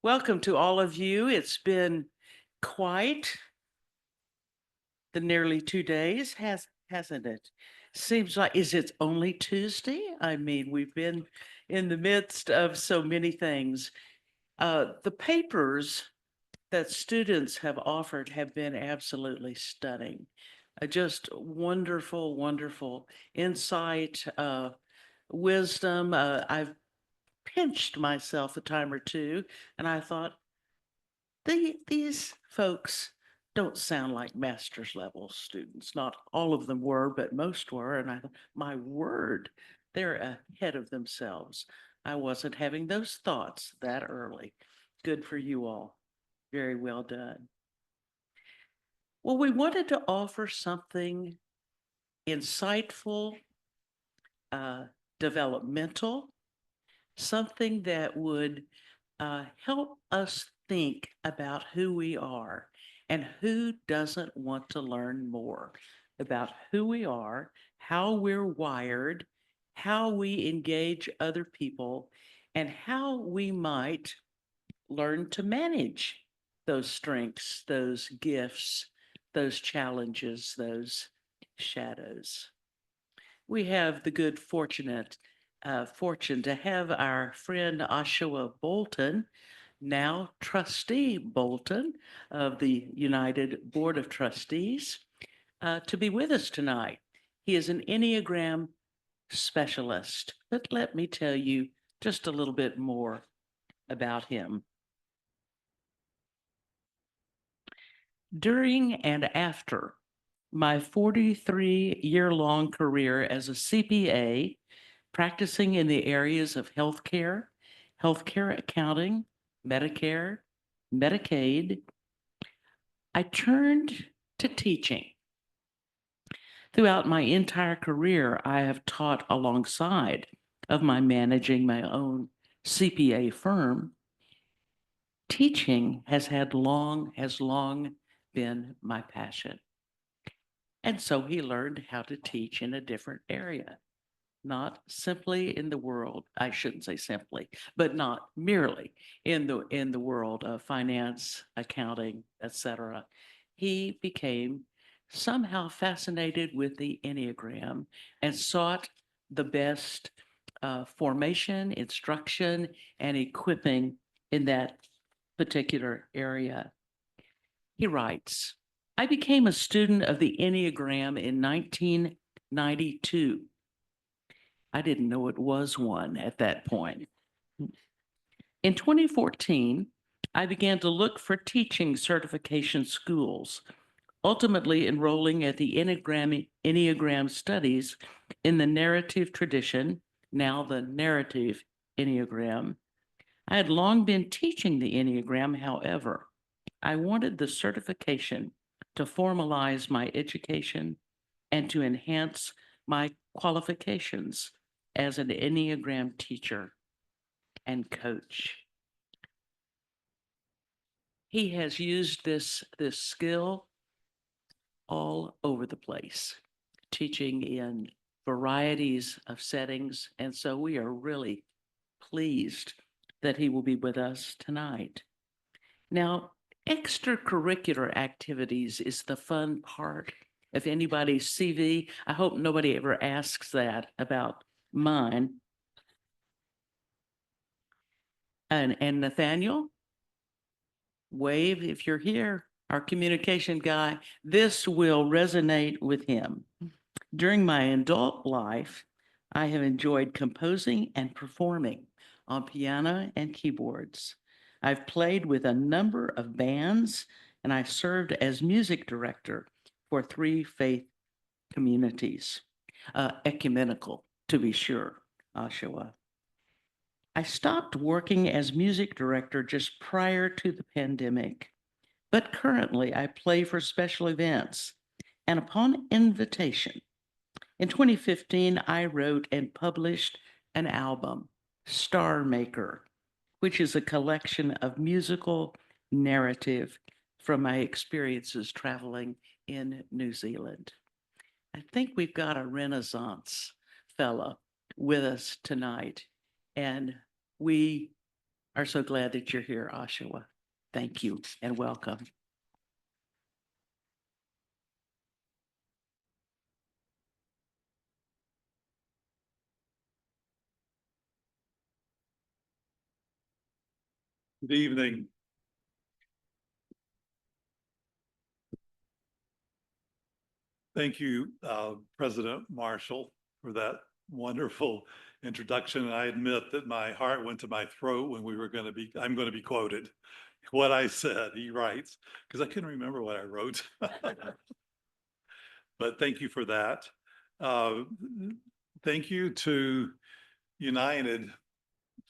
Welcome to all of you. It's been quite the nearly 2 days, hasn't it? Seems like, is it only Tuesday? I mean, we've been in the midst of so many things. The papers that students have offered have been absolutely stunning. Just wonderful, wonderful insight, wisdom. I've pinched myself a time or two, and I thought, these folks don't sound like master's level students. Not all of them were, but most were. And I thought, my word, they're ahead of themselves. I wasn't having those thoughts that early. Good for you all. Very well done. Well, we wanted to offer something insightful, uh, developmental, something that would help us think about who we are and who doesn't want to learn more about who we are, how we're wired, how we engage other people, and how we might learn to manage those strengths, those gifts, those challenges, those shadows. We have the good fortune to have our friend Ahshua Bolton, now trustee Bolton of the United Board of Trustees, to be with us tonight. He is an Enneagram specialist, but let me tell you just a little bit more about him. During and after my 43-year-long career as a CPA, practicing in the areas of healthcare, healthcare accounting, Medicare, Medicaid, I turned to teaching. Throughout my entire career, I have taught alongside of my managing my own CPA firm. Teaching has long been my passion. And so he learned how to teach in a different area, not simply in the world, I shouldn't say simply, but not merely in the world of finance, accounting, etc. He became somehow fascinated with the Enneagram and sought the best formation, instruction, and equipping in that particular area. He writes, I became a student of the Enneagram in 1992. I didn't know it was one at that point. In 2014, I began to look for teaching certification schools, ultimately enrolling at the Enneagram studies in the narrative tradition, now the narrative Enneagram. I had long been teaching the Enneagram, however, I wanted the certification to formalize my education and to enhance my qualifications as an Enneagram teacher and coach. He has used this skill all over the place, teaching in varieties of settings. And so we are really pleased that he will be with us tonight. Now, extracurricular activities is the fun part of anybody's CV. I hope nobody ever asks that about mine. And Nathaniel, wave if you're here, our communication guy. This will resonate with him. During my adult life, I have enjoyed composing and performing on piano and keyboards. I've played with a number of bands, and I served as music director for 3 faith communities, ecumenical to be sure, Oshawa. I stopped working as music director just prior to the pandemic, but currently I play for special events. And upon invitation, in 2015, I wrote and published an album, Star Maker, which is a collection of musical narrative from my experiences traveling in New Zealand. I think we've got a Renaissance fellow with us tonight, and we are so glad that you're here, Ahshua. Thank you and welcome. Good evening. Thank you, President Marshall, for that wonderful introduction. And I admit that my heart went to my throat when I'm going to be quoted. What I said, he writes, because I couldn't remember what I wrote. But thank you for that. Thank you to United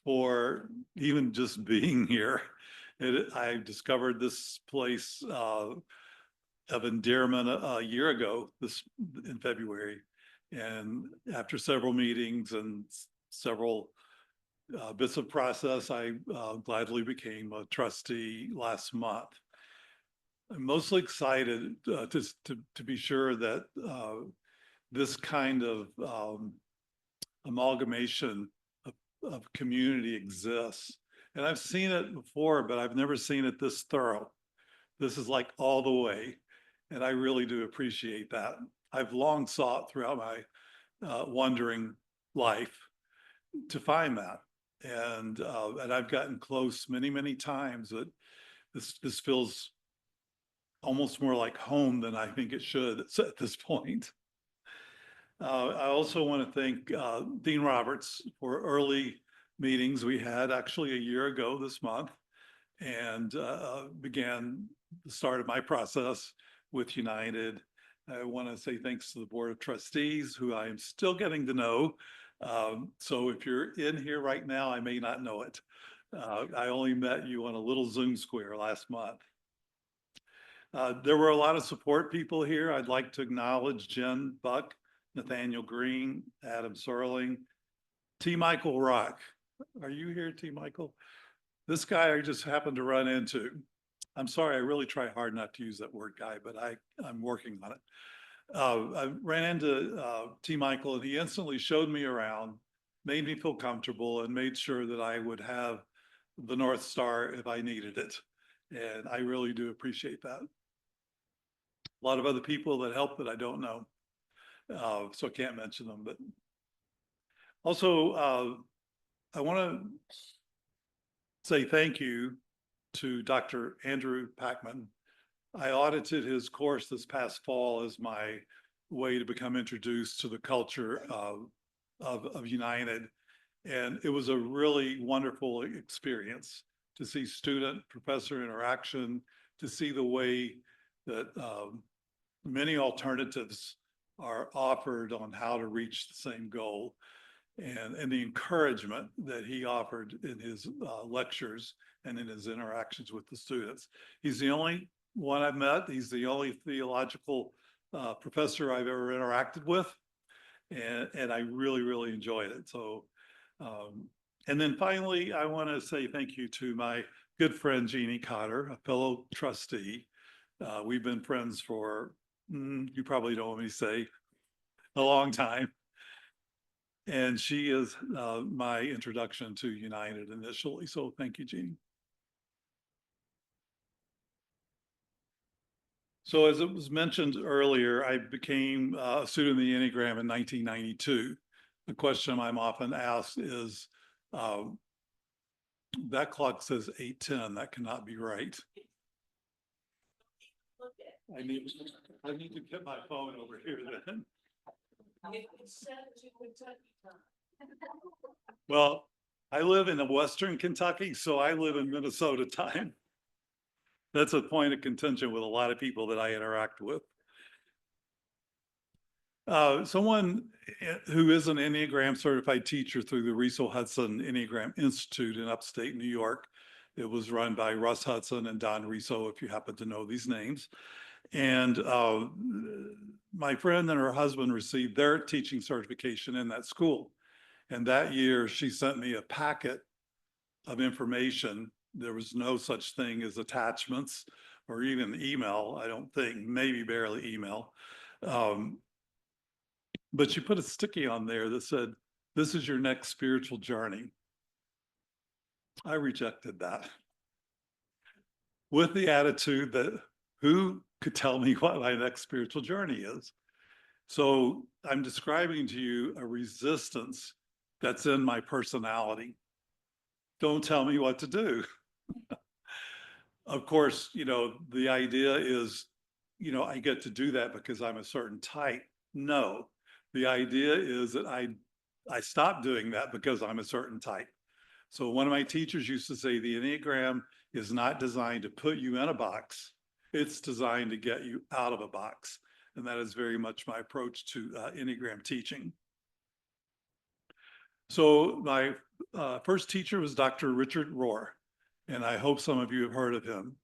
for even just being here. I discovered this place of endearment a year ago, in February. And after several meetings and several bits of process, I gladly became a trustee last month. I'm mostly excited to be sure that this kind of amalgamation of community exists. And I've seen it before, but I've never seen it this thorough. This is like all the way. And I really do appreciate that. I've long sought throughout my wandering life to find that. And I've gotten close many, many times. That this feels almost more like home than I think it should at this point. I also want to thank Dean Roberts for early meetings we had actually a year ago this month, and began the start of my process with United. I want to say thanks to the Board of Trustees, who I am still getting to know. So if you're in here right now, I may not know it. I only met you on a little Zoom square last month. There were a lot of support people here. I'd like to acknowledge Jen Buck, Nathaniel Green, Adam Serling, T. Michael Rock. Are you here, T. Michael? This guy I just happened to run into. I'm sorry, I really try hard not to use that word guy, but I'm working on it. I ran into T. Michael, and he instantly showed me around, made me feel comfortable, and made sure that I would have the North Star if I needed it. And I really do appreciate that. A lot of other people that helped that I don't know, so I can't mention them. But also, I want to say thank you to Dr. Andrew Packman. I audited his course this past fall as my way to become introduced to the culture of United. And it was a really wonderful experience to see student-professor interaction, to see the way that many alternatives are offered on how to reach the same goal, and the encouragement that he offered in his lectures and in his interactions with the students. He's the only one I've met. He's the only theological professor I've ever interacted with. And I really, really enjoyed it. So, and then finally, I want to say thank you to my good friend, Jeannie Cotter, a fellow trustee. We've been friends for, you probably don't want me to say, a long time. And she is my introduction to United initially. So thank you, Jeannie. So as it was mentioned earlier, I became a student of the Enneagram in 1992. The question I'm often asked is, that clock says 8:10, that cannot be right. I need to get my phone over here then. Well, I live in Western Kentucky, so I live in Minnesota time. That's a point of contention with a lot of people that I interact with. Someone who is an Enneagram certified teacher through the Riesel Hudson Enneagram Institute in upstate New York. It was run by Russ Hudson and Don Riesel, if you happen to know these names. And my friend and her husband received their teaching certification in that school. And that year, she sent me a packet of information. There was no such thing as attachments or even email, I don't think, maybe barely email. But she put a sticky on there that said, "This is your next spiritual journey." I rejected that with the attitude that who could tell me what my next spiritual journey is? So I'm describing to you a resistance that's in my personality. Don't tell me what to do. Of course, the idea is, I get to do that because I'm a certain type. No, the idea is that I stopped doing that because I'm a certain type. So one of my teachers used to say the Enneagram is not designed to put you in a box. It's designed to get you out of a box. And that is very much my approach to Enneagram teaching. So my first teacher was Dr. Richard Rohr, and I hope some of you have heard of him.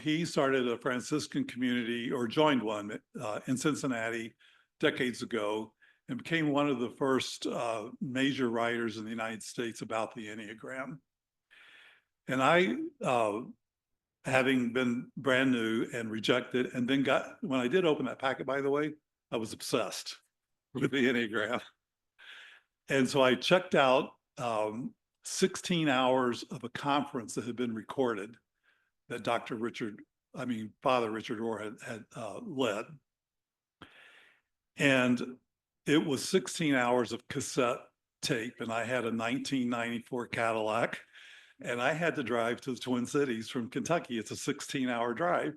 He started a Franciscan community, or joined one, in Cincinnati decades ago, and became one of the first major writers in the United States about the Enneagram. And I, having been brand new and rejected, and then when I did open that packet, by the way, I was obsessed with the Enneagram. And so I checked out 16 hours of a conference that had been recorded that Father Richard Rohr had led. And it was 16 hours of cassette tape, and I had a 1994 Cadillac, and I had to drive to the Twin Cities from Kentucky. It's a 16-hour drive.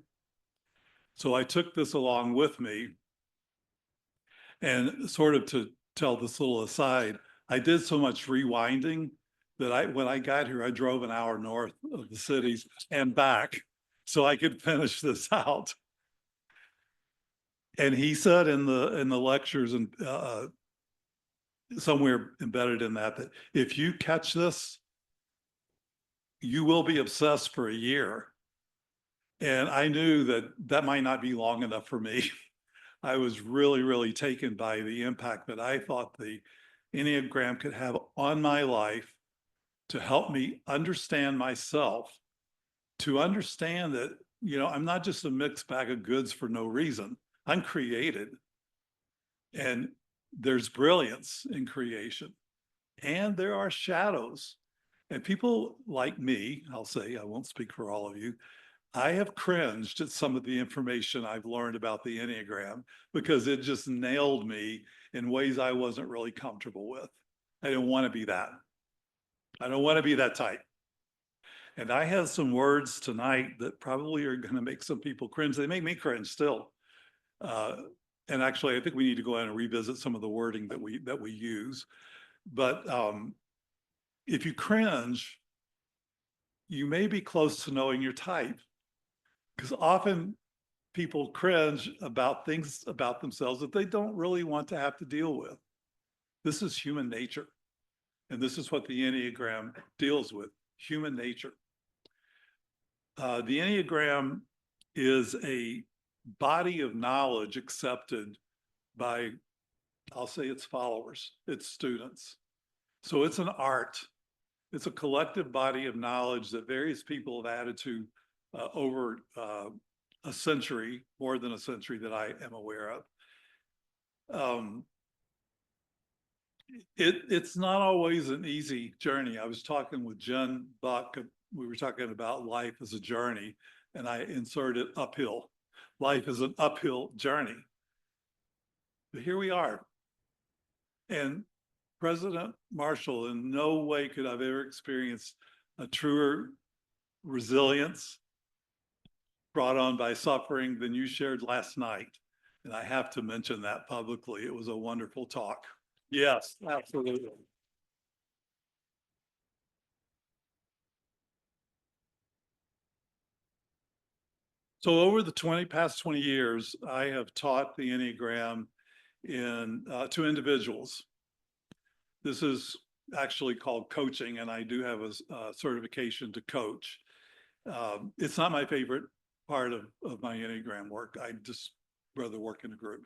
So I took this along with me, and sort of to tell this little aside, I did so much rewinding that when I got here, I drove an hour north of the cities and back so I could finish this out. And he said in the lectures, and somewhere embedded in that if you catch this, you will be obsessed for a year. And I knew that might not be long enough for me. I was really, really taken by the impact that I thought the Enneagram could have on my life to help me understand myself, to understand that, I'm not just a mixed bag of goods for no reason. I'm created. And there's brilliance in creation. And there are shadows. And people like me, I'll say, I won't speak for all of you, I have cringed at some of the information I've learned about the Enneagram because it just nailed me in ways I wasn't really comfortable with. I didn't want to be that. I don't want to be that type. And I have some words tonight that probably are going to make some people cringe. They make me cringe still. And actually, I think we need to go in and revisit some of the wording that we use. But if you cringe, you may be close to knowing your type, because often people cringe about things about themselves that they don't really want to have to deal with. This is human nature. And this is what the Enneagram deals with, human nature. The Enneagram is a body of knowledge accepted by, I'll say, its followers, its students. So it's an art. It's a collective body of knowledge that various people have added to over a century, more than a century that I am aware of. It's not always an easy journey. I was talking with Jen Buck. We were talking about life as a journey, and I inserted uphill. Life is an uphill journey. But here we are. And President Marshall, in no way could I've ever experienced a truer resilience brought on by suffering than you shared last night. And I have to mention that publicly. It was a wonderful talk. Yes, absolutely. So over the past 20 years, I have taught the Enneagram to individuals. This is actually called coaching, and I do have a certification to coach. It's not my favorite part of my Enneagram work. I just rather work in a group.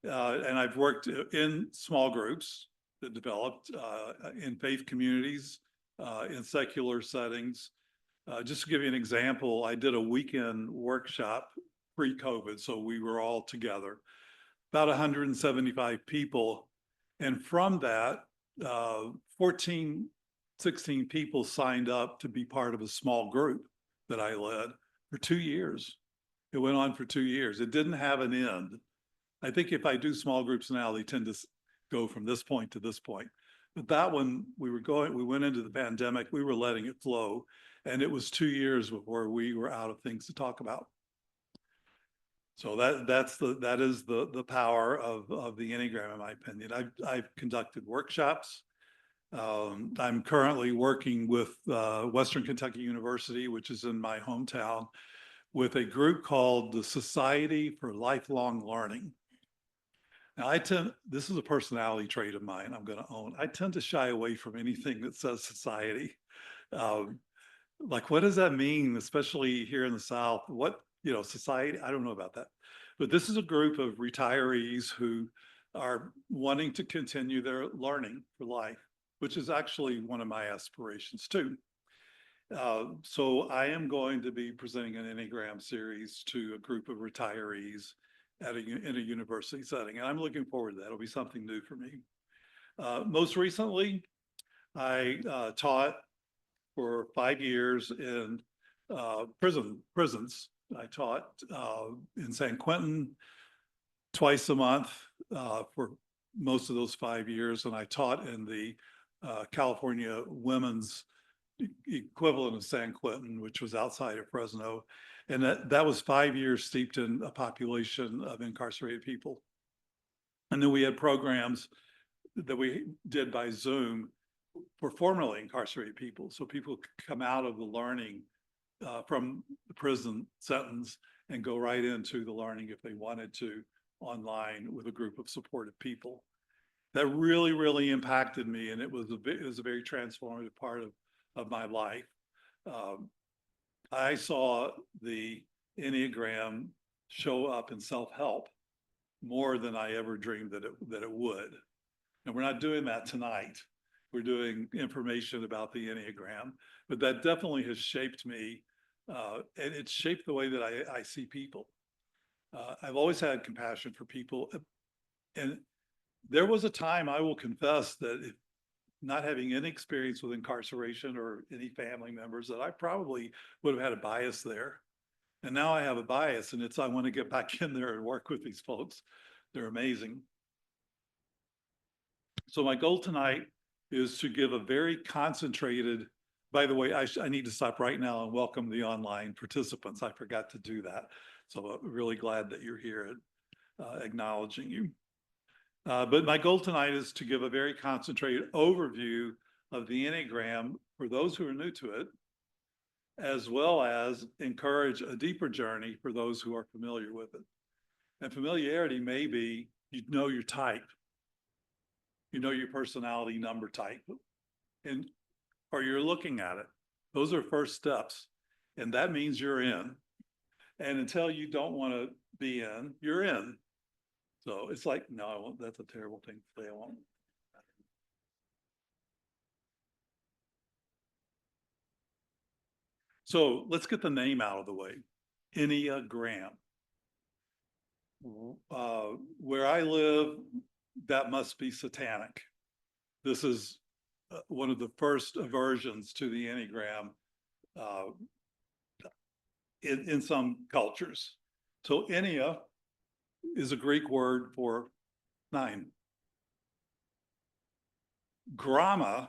And I've worked in small groups that developed in faith communities, in secular settings. Just to give you an example, I did a weekend workshop pre-COVID, so we were all together, about 175 people. And from that, 14 16 people signed up to be part of a small group that I led for 2 years. It went on for 2 years. It didn't have an end. I think if I do small groups now, they tend to go from this point to this point. But that one, we went into the pandemic, we were letting it flow. And it was 2 years before we were out of things to talk about. So that is the power of the Enneagram, in my opinion. I've conducted workshops. I'm currently working with Western Kentucky University, which is in my hometown, with a group called the Society for Lifelong Learning. Now, this is a personality trait of mine I'm going to own. I tend to shy away from anything that says society. Like, what does that mean, especially here in the South? Society? I don't know about that. But this is a group of retirees who are wanting to continue their learning for life, which is actually one of my aspirations too. So I am going to be presenting an Enneagram series to a group of retirees in a university setting. And I'm looking forward to that. It'll be something new for me. Most recently, I taught for 5 years in prisons. I taught in San Quentin twice a month for most of those 5 years. And I taught in the California women's equivalent of San Quentin, which was outside of Fresno. And that was 5 years steeped in a population of incarcerated people. And then we had programs that we did by Zoom for formerly incarcerated people. So people could come out of the learning from the prison sentence and go right into the learning if they wanted to online with a group of supportive people. That really, really impacted me. And it was a very transformative part of my life. I saw the Enneagram show up in self-help more than I ever dreamed that it would. And we're not doing that tonight. We're doing information about the Enneagram, but that definitely has shaped me, and it's shaped the way that I see people. I've always had compassion for people, and there was a time, I will confess, that not having any experience with incarceration or any family members, that I probably would have had a bias there. And now I have a bias, and I want to get back in there and work with these folks. They're amazing. So my goal tonight is to give a very concentrated, by the way, I need to stop right now and welcome the online participants. I forgot to do that. So I'm really glad that you're here and acknowledging you. But my goal tonight is to give a very concentrated overview of the Enneagram for those who are new to it, as well as encourage a deeper journey for those who are familiar with it. And familiarity may be, you know your type, you know your personality number type, or you're looking at it. Those are first steps, and that means you're in. And until you don't want to be in, you're in. So it's like, no, I won't. That's a terrible thing to say. I won't. So let's get the name out of the way. Enneagram. Where I live, that must be satanic. This is one of the first aversions to the Enneagram in some cultures. So Ennea is a Greek word for 9. Gramma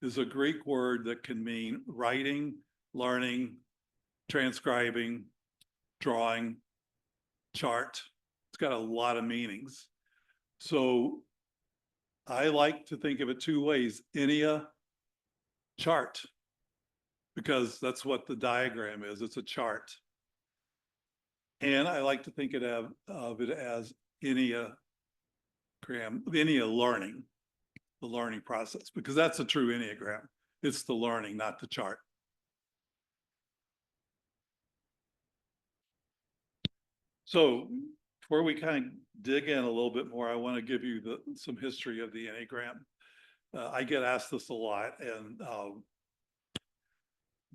is a Greek word that can mean writing, learning, transcribing, drawing, chart. It's got a lot of meanings. So I like to think of it 2 ways: Ennea, chart, because that's what the diagram is. It's a chart. And I like to think of it as Enneagram, Ennea learning, the learning process, because that's a true Enneagram. It's the learning, not the chart. So before we kind of dig in a little bit more, I want to give you some history of the Enneagram. I get asked this a lot, and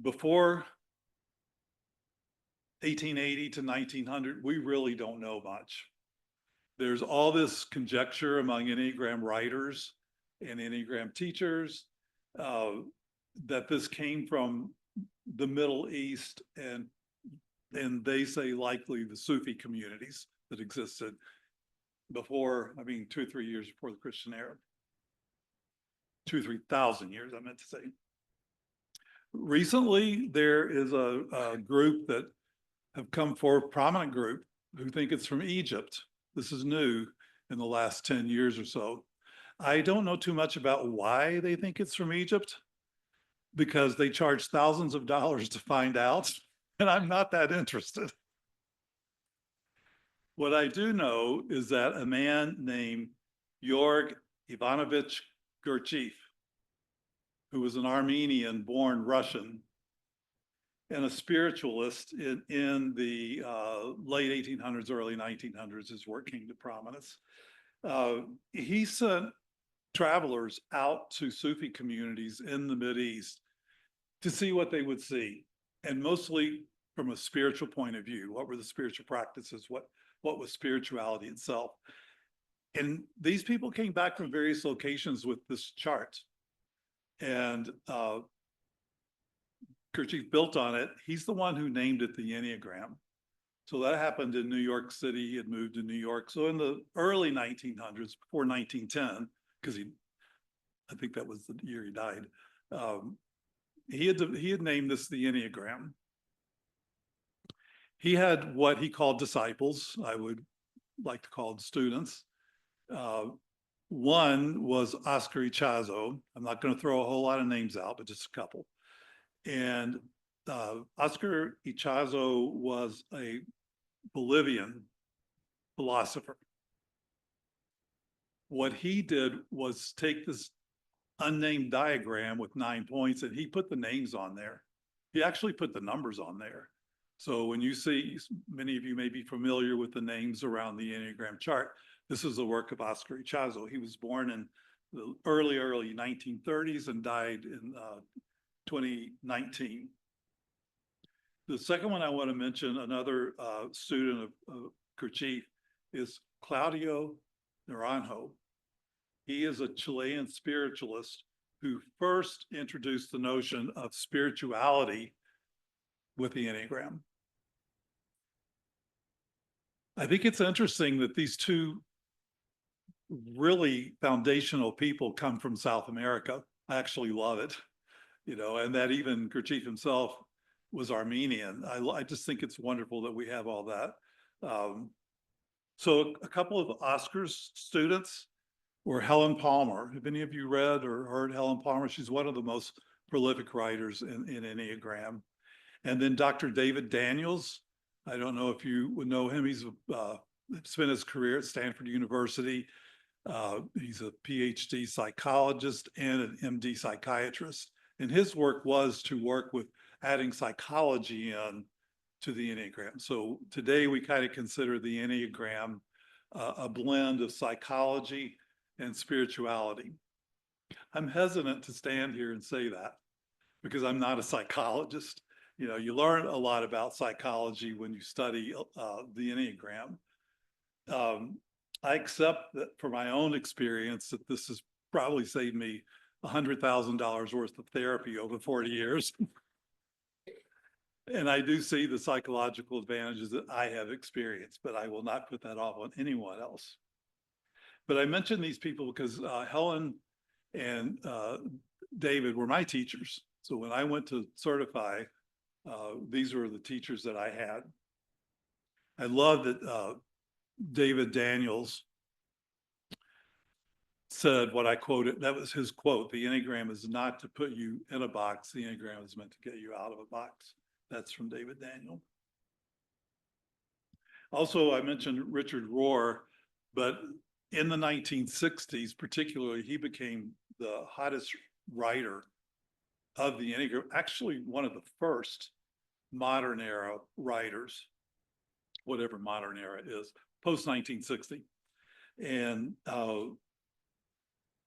before 1880 to 1900, we really don't know much. There's all this conjecture among Enneagram writers and Enneagram teachers. that this came from the Middle East and they say likely the Sufi communities that existed before, 2 or 3 years before the Christian era. 2,000 or 3,000 years, I meant to say. Recently, there is a group that have come forward, prominent group, who think it's from Egypt. This is new in the last 10 years or so. I don't know too much about why they think it's from Egypt, because they charge thousands of dollars to find out, and I'm not that interested. What I do know is that a man named Georg Ivanovich Gurdjieff, who was an Armenian born Russian and a spiritualist in the late 1800s, early 1900s, his work came to prominence. He sent travelers out to Sufi communities in the Mideast to see what they would see, and mostly from a spiritual point of view. What were the spiritual practices? What was spirituality itself? And these people came back from various locations with this chart. And Gurdjieff built on it. He's the one who named it the Enneagram. So that happened in New York City. He had moved to New York. So in the early 1900s, before 1910, because I think that was the year he died, he had named this the Enneagram. He had what he called disciples. I would like to call them students. One was Oscar Ichazo. I'm not going to throw a whole lot of names out, but just a couple. And Oscar Ichazo was a Bolivian philosopher. What he did was take this unnamed diagram with 9 points, and he put the names on there. He actually put the numbers on there. So when you see, many of you may be familiar with the names around the Enneagram chart. This is the work of Oscar Ichazo. He was born in the early 1930s and died in 2019. The second one I want to mention, another student of Gurdjieff, is Claudio Naranjo. He is a Chilean spiritualist who first introduced the notion of spirituality with the Enneagram. I think it's interesting that these two really foundational people come from South America. I actually love it, and that even Gurdjieff himself was Armenian. I just think it's wonderful that we have all that. So a couple of Oscar's students were Helen Palmer. Have any of you read or heard Helen Palmer? She's one of the most prolific writers in Enneagram. And then Dr. David Daniels. I don't know if you would know him. He's spent his career at Stanford University. He's a PhD psychologist and an MD psychiatrist. And his work was to work with adding psychology in to the Enneagram. So today we kind of consider the Enneagram a blend of psychology and spirituality. I'm hesitant to stand here and say that because I'm not a psychologist. You learn a lot about psychology when you study the Enneagram. I accept that for my own experience that this has probably saved me $100,000 worth of therapy over 40 years. And I do see the psychological advantages that I have experienced, but I will not put that off on anyone else. But I mention these people because Helen and David were my teachers. So when I went to certify, these were the teachers that I had. I love that David Daniels said what I quoted. That was his quote: "The Enneagram is not to put you in a box. The Enneagram is meant to get you out of a box." That's from David Daniel. Also, I mentioned Richard Rohr, but in the 1960s, particularly, he became the hottest writer of the Enneagram, actually one of the first modern era writers, whatever modern era is, post 1960. And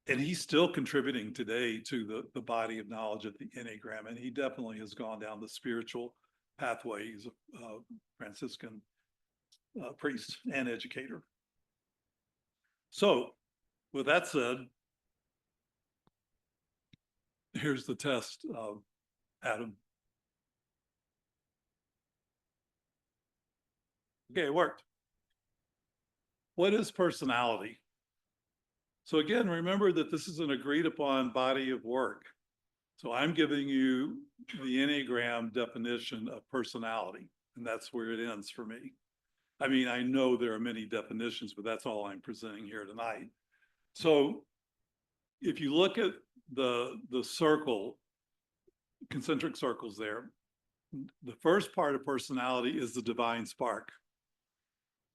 he's still contributing today to the body of knowledge of the Enneagram. And he definitely has gone down the spiritual pathway. He's a Franciscan priest and educator. So with that said, here's the test, Adam. Okay, it worked. What is personality? So again, remember that this is an agreed upon body of work. So I'm giving you the Enneagram definition of personality, and that's where it ends for me. I mean, I know there are many definitions, but that's all I'm presenting here tonight. So if you look at the circle, concentric circles there, the first part of personality is the divine spark.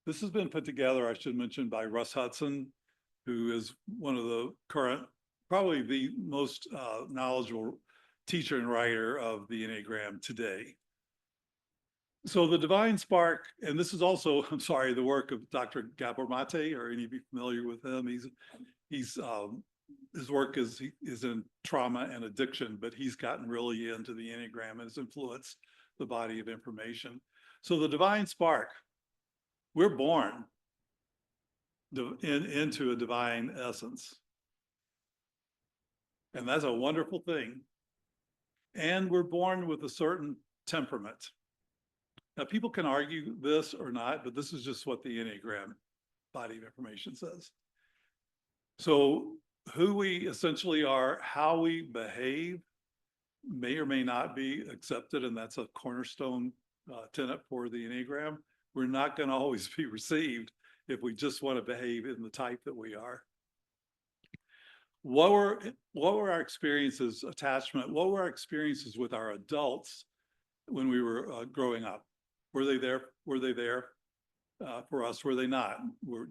This has been put together, I should mention, by Russ Hudson, who is one of the current, probably the most knowledgeable teacher and writer of the Enneagram today. So the divine spark, and this is also, I'm sorry, the work of Dr. Gabor Mate, or any of you familiar with him? His work is in trauma and addiction, but he's gotten really into the Enneagram and has influenced the body of information. So the divine spark, we're born into a divine essence. And that's a wonderful thing. And we're born with a certain temperament. Now, people can argue this or not, but this is just what the Enneagram body of information says. So who we essentially are, how we behave, may or may not be accepted, and that's a cornerstone tenet for the Enneagram. We're not going to always be received if we just want to behave in the type that we are. What were our experiences, attachment? What were our experiences with our adults when we were growing up? Were they there? Were they there for us? Were they not?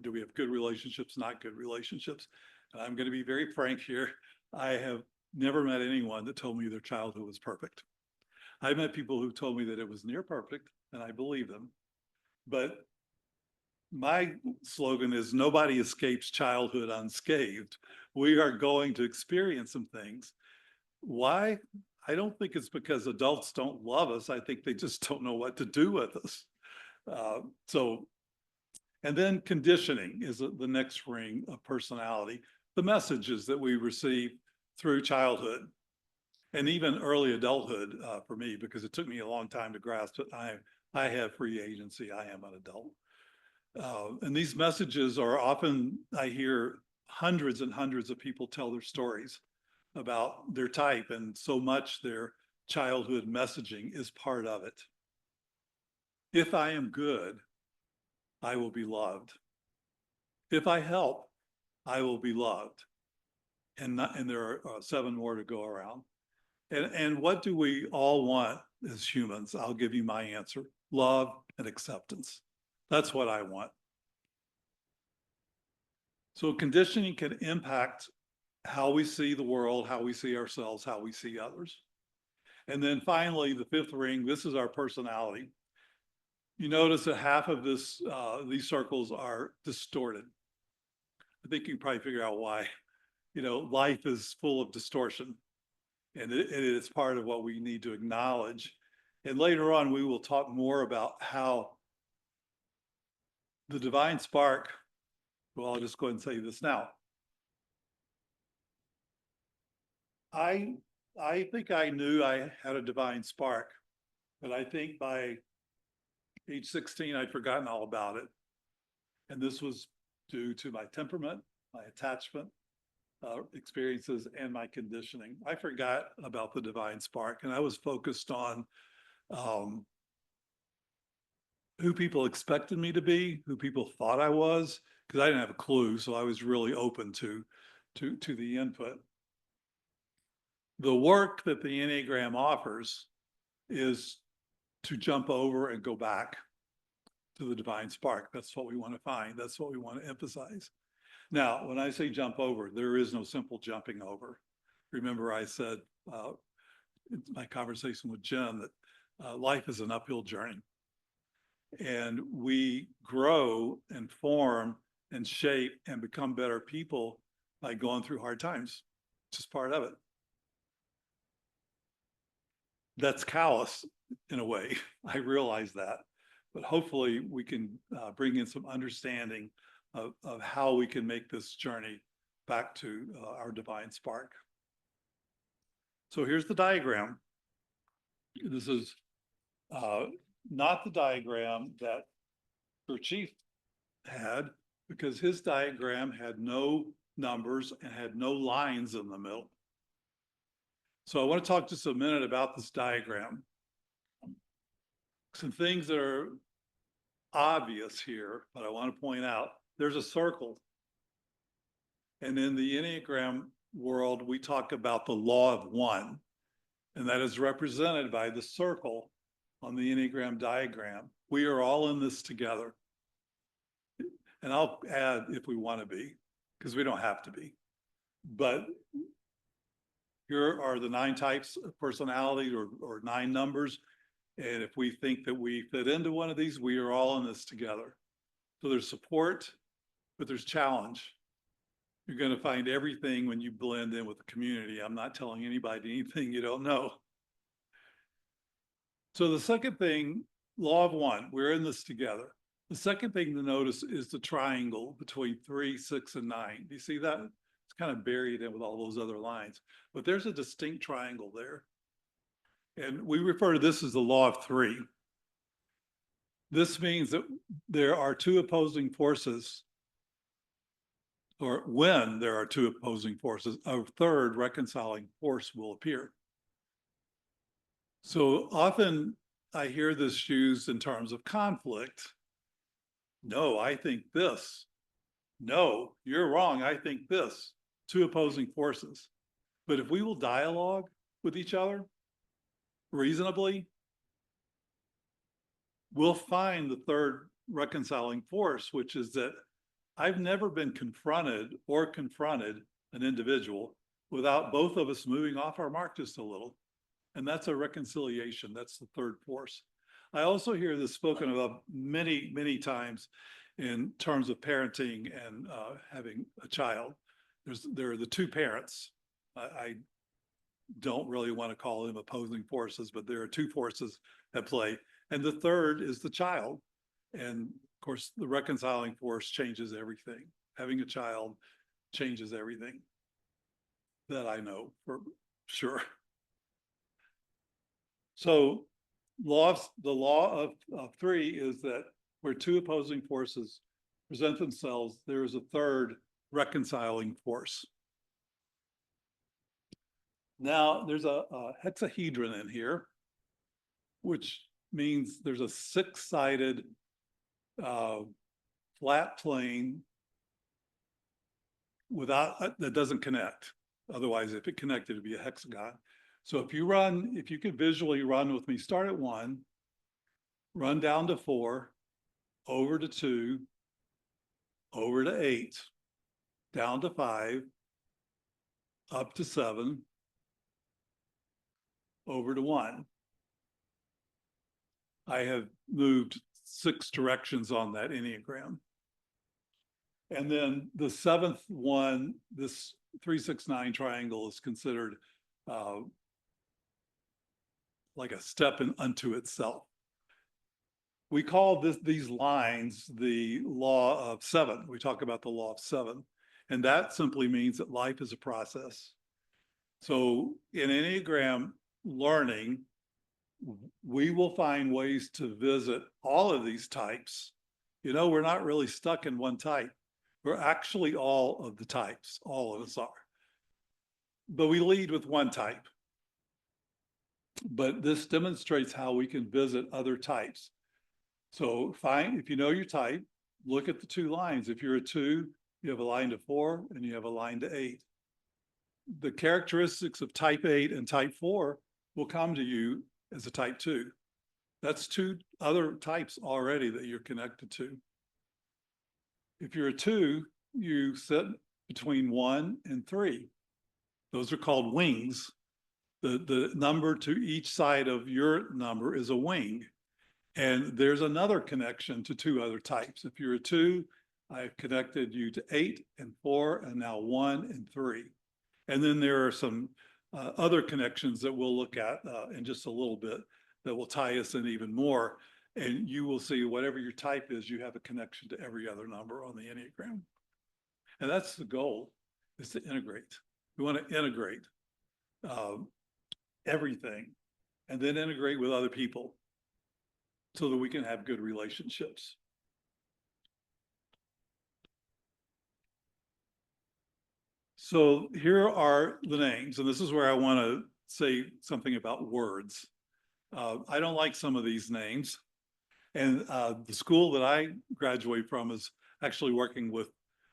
Do we have good relationships, not good relationships? And I'm going to be very frank here. I have never met anyone that told me their childhood was perfect. I met people who told me that it was near perfect, and I believe them. But my slogan is nobody escapes childhood unscathed. We are going to experience some things. Why? I don't think it's because adults don't love us. I think they just don't know what to do with us. And then conditioning is the next ring of personality. The messages that we receive through childhood and even early adulthood for me, because it took me a long time to grasp it. I have free agency. I am an adult. And these messages are often, I hear hundreds and hundreds of people tell their stories about their type, and so much their childhood messaging is part of it. If I am good, I will be loved. If I help, I will be loved. And there are 7 more to go around. And what do we all want as humans? I'll give you my answer: love and acceptance. That's what I want. So conditioning can impact how we see the world, how we see ourselves, how we see others. And then finally, the 5th ring, this is our personality. You notice that half of these circles are distorted. I think you can probably figure out why. Life is full of distortion, and it is part of what we need to acknowledge. And later on, we will talk more about how the divine spark, well, I'll just go ahead and say this now. I think I knew I had a divine spark, but I think by age 16, I'd forgotten all about it. And this was due to my temperament, my attachment experiences, and my conditioning. I forgot about the divine spark, and I was focused on who people expected me to be, who people thought I was, because I didn't have a clue. So I was really open to the input. The work that the Enneagram offers is to jump over and go back to the divine spark. That's what we want to find. That's what we want to emphasize. Now, when I say jump over, there is no simple jumping over. Remember, I said in my conversation with Jen that life is an uphill journey. And we grow and form and shape and become better people by going through hard times. It's just part of it. That's callous in a way. I realize that. But hopefully we can bring in some understanding of how we can make this journey back to our divine spark. So here's the diagram. This is not the diagram that your chief had, because his diagram had no numbers and had no lines in the middle. So I want to talk just a minute about this diagram. Some things that are obvious here, but I want to point out, there's a circle. And in the Enneagram world, we talk about the law of one, and that is represented by the circle on the Enneagram diagram. We are all in this together. And I'll add if we want to be, because we don't have to be. But here are the 9 types of personality, or 9 numbers. And if we think that we fit into one of these, we are all in this together. So there's support, but there's challenge. You're going to find everything when you blend in with the community. I'm not telling anybody anything you don't know. So the second thing, law of one, we're in this together. The second thing to notice is the triangle between 3, 6, and 9. Do you see that? It's kind of buried in with all those other lines, but there's a distinct triangle there. And we refer to this as the law of 3. This means that there are 2 opposing forces, or when there are 2 opposing forces, a third reconciling force will appear. So often I hear this used in terms of conflict. No, I think this. No, you're wrong. I think this. 2 opposing forces. But if we will dialogue with each other reasonably, we'll find the third reconciling force, which is that I've never been confronted an individual without both of us moving off our mark just a little. And that's a reconciliation. That's the third force. I also hear this spoken about many, many times in terms of parenting and having a child. There are the 2 parents. I don't really want to call them opposing forces, but there are 2 forces at play. And the third is the child. And of course, the reconciling force changes everything. Having a child changes everything. That I know for sure. So the law of 3 is that where 2 opposing forces present themselves, there is a third reconciling force. Now, there's a hexahedron in here, which means there's a 6-sided flat plane without that doesn't connect. Otherwise, if it connected, it'd be a hexagon. So if you could visually run with me, start at 1, run down to 4, over to 2, over to 8, down to 5, up to 7, over to 1. I have moved 6 directions on that Enneagram. And then the 7th one, this 3, 6, 9 triangle is considered like a step unto itself. We call these lines the law of 7. We talk about the law of 7. And that simply means that life is a process. So in Enneagram learning, we will find ways to visit all of these types. You know, we're not really stuck in one type. We're actually all of the types. All of us are. But we lead with one type. But this demonstrates how we can visit other types. So if you know your type, look at the 2 lines. If you're a 2, you have a line to 4 and you have a line to 8. The characteristics of type 8 and type 4 will come to you as a type 2. That's 2 other types already that you're connected to. If you're a 2, you sit between 1 and 3. Those are called wings. The number to each side of your number is a wing. And there's another connection to 2 other types. If you're a 2, I've connected you to 8 and 4, and now 1 and 3. And then there are some other connections that we'll look at in just a little bit that will tie us in even more. And you will see whatever your type is, you have a connection to every other number on the Enneagram. And that's the goal, is to integrate. We want to integrate. everything, and then integrate with other people so that we can have good relationships. So here are the names, and this is where I want to say something about words. I don't like some of these names. And the school that I graduate from is actually working with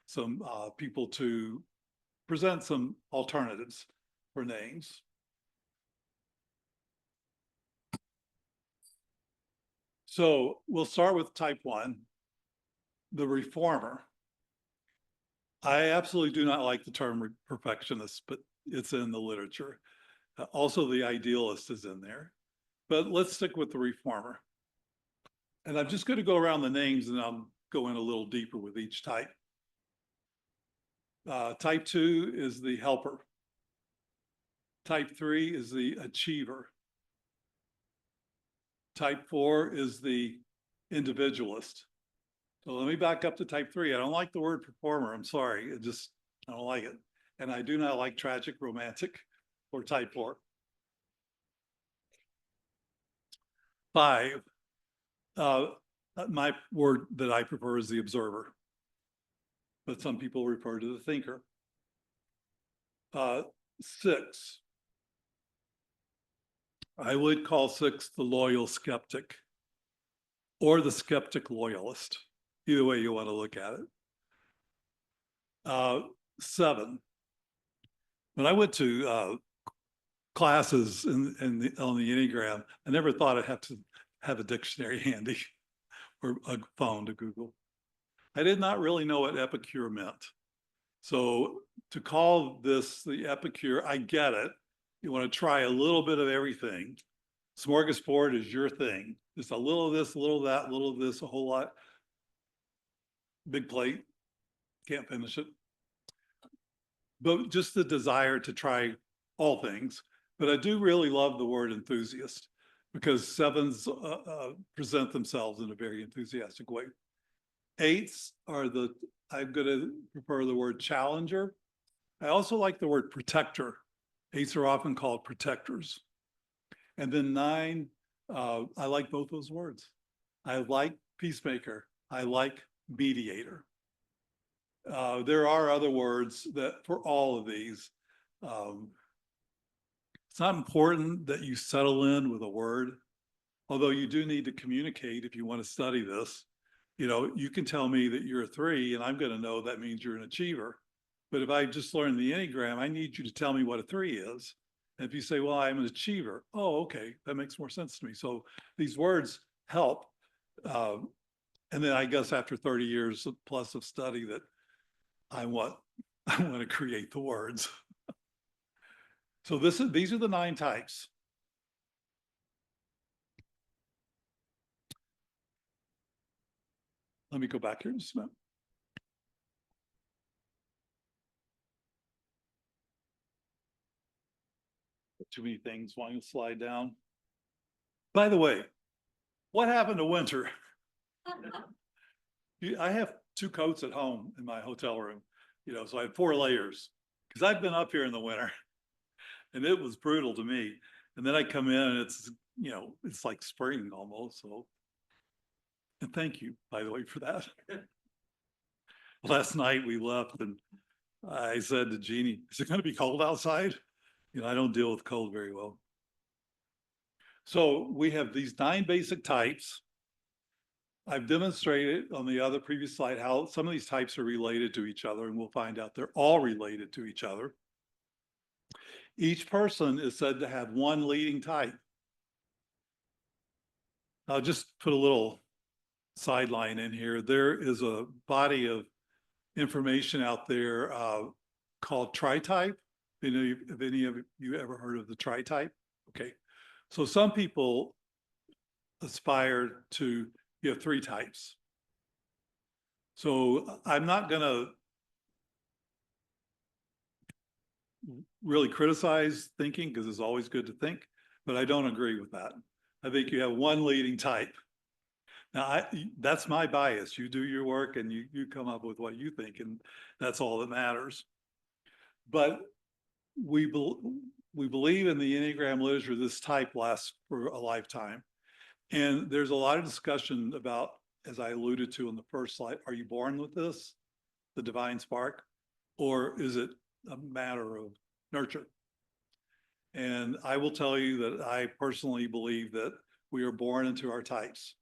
some people to present some alternatives for names. So we'll start with type 1, the reformer. I absolutely do not like the term perfectionist, but it's in the literature. Also, the idealist is in there. But let's stick with the reformer. And I'm just going to go around the names and I'll go in a little deeper with each type. Type 2 is the helper. Type 3 is the achiever. Type 4 is the individualist. So let me back up to type 3. I don't like the word performer. I'm sorry. I don't like it. And I do not like tragic romantic or type 4. 5, my word that I prefer is the observer, but some people refer to the thinker. 6, I would call 6 the loyal skeptic or the skeptic loyalist, either way you want to look at it. 7, when I went to classes on the Enneagram, I never thought I'd have to have a dictionary handy or a phone to Google. I did not really know what epicure meant. So to call this the epicure, I get it. You want to try a little bit of everything. Smorgasbord is your thing. Just a little of this, a little of that, a little of this, a whole lot. Big plate, can't finish it. But just the desire to try all things. But I do really love the word enthusiast because 7s present themselves in a very enthusiastic way. 8s are I'm going to prefer the word challenger. I also like the word protector. 8s are often called protectors. And then 9, I like both those words. I like peacemaker. I like mediator. There are other words that for all of these. It's not important that you settle in with a word, although you do need to communicate if you want to study this. You know, you can tell me that you're a 3 and I'm going to know that means you're an achiever. But if I just learned the Enneagram, I need you to tell me what a 3 is. And if you say, well, I'm an achiever, oh, okay, that makes more sense to me. So these words help. And then I guess after 30 years plus of study that I want to create the words. So these are the 9 types. Let me go back here just a minute. Too many things wanting to slide down. By the way, what happened to winter? I have 2 coats at home in my hotel room, so I have 4 layers because I've been up here in the winter and it was brutal to me. And then I come in and it's like spring almost. So, and thank you, by the way, for that. Last night we left and I said to Jeannie, is it going to be cold outside? I don't deal with cold very well. So we have these 9 basic types. I've demonstrated on the other previous slide how some of these types are related to each other, and we'll find out they're all related to each other. Each person is said to have 1 leading type. I'll just put a little sideline in here. There is a body of information out there called tri-type. Have any of you ever heard of the tri-type? Okay. So some people aspire to have 3 types. So I'm not going to really criticize thinking because it's always good to think, but I don't agree with that. I think you have 1 leading type. Now, that's my bias. You do your work and you come up with what you think, and that's all that matters. But we believe in the Enneagram literature, this type lasts for a lifetime. And there's a lot of discussion about, as I alluded to in the first slide, are you born with this, the divine spark, or is it a matter of nurture? And I will tell you that I personally believe that we are born into our types.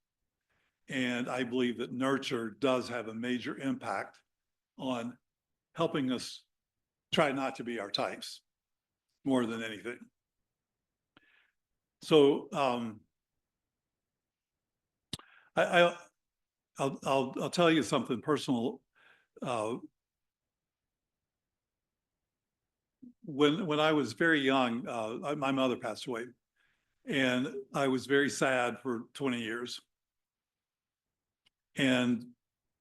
And I believe that nurture does have a major impact on helping us try not to be our types more than anything. So I'll tell you something personal. When I was very young, my mother passed away, and I was very sad for 20 years. And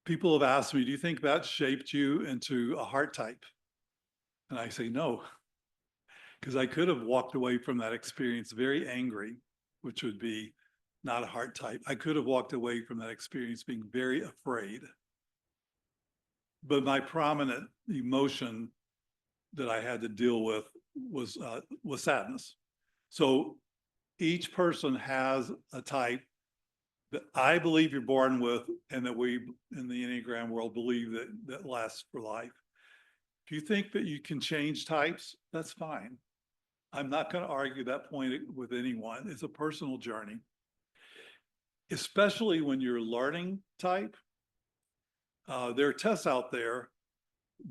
people have asked me, do you think that shaped you into a heart type? And I say no, because I could have walked away from that experience very angry, which would be not a heart type. I could have walked away from that experience being very afraid. But my prominent emotion that I had to deal with was sadness. So each person has a type that I believe you're born with, and that we in the Enneagram world believe that lasts for life. If you think that you can change types, that's fine. I'm not going to argue that point with anyone. It's a personal journey, especially when you're learning type. There are tests out there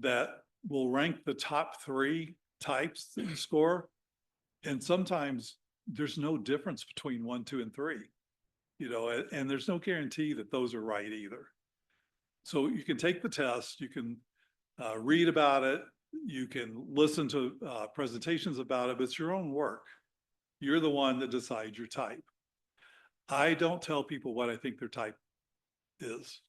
that will rank the top 3 types that you score. And sometimes there's no difference between 1, 2, and 3, and there's no guarantee that those are right either. So you can take the test, you can read about it, you can listen to presentations about it, but it's your own work. You're the one that decides your type. I don't tell people what I think their type is.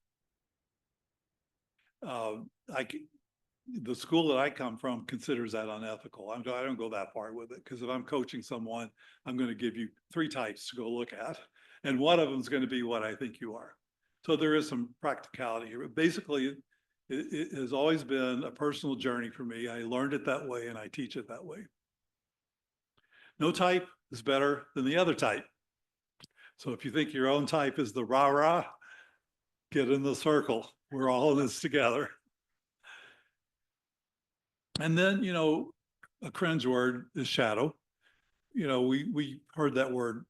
The school that I come from considers that unethical. I don't go that far with it, because if I'm coaching someone, I'm going to give you 3 types to go look at, and one of them is going to be what I think you are. So there is some practicality here, but basically it has always been a personal journey for me. I learned it that way and I teach it that way. No type is better than the other type. So if you think your own type is the rah-rah, get in the circle. We're all in this together. And then, a cringe word is shadow. We heard that word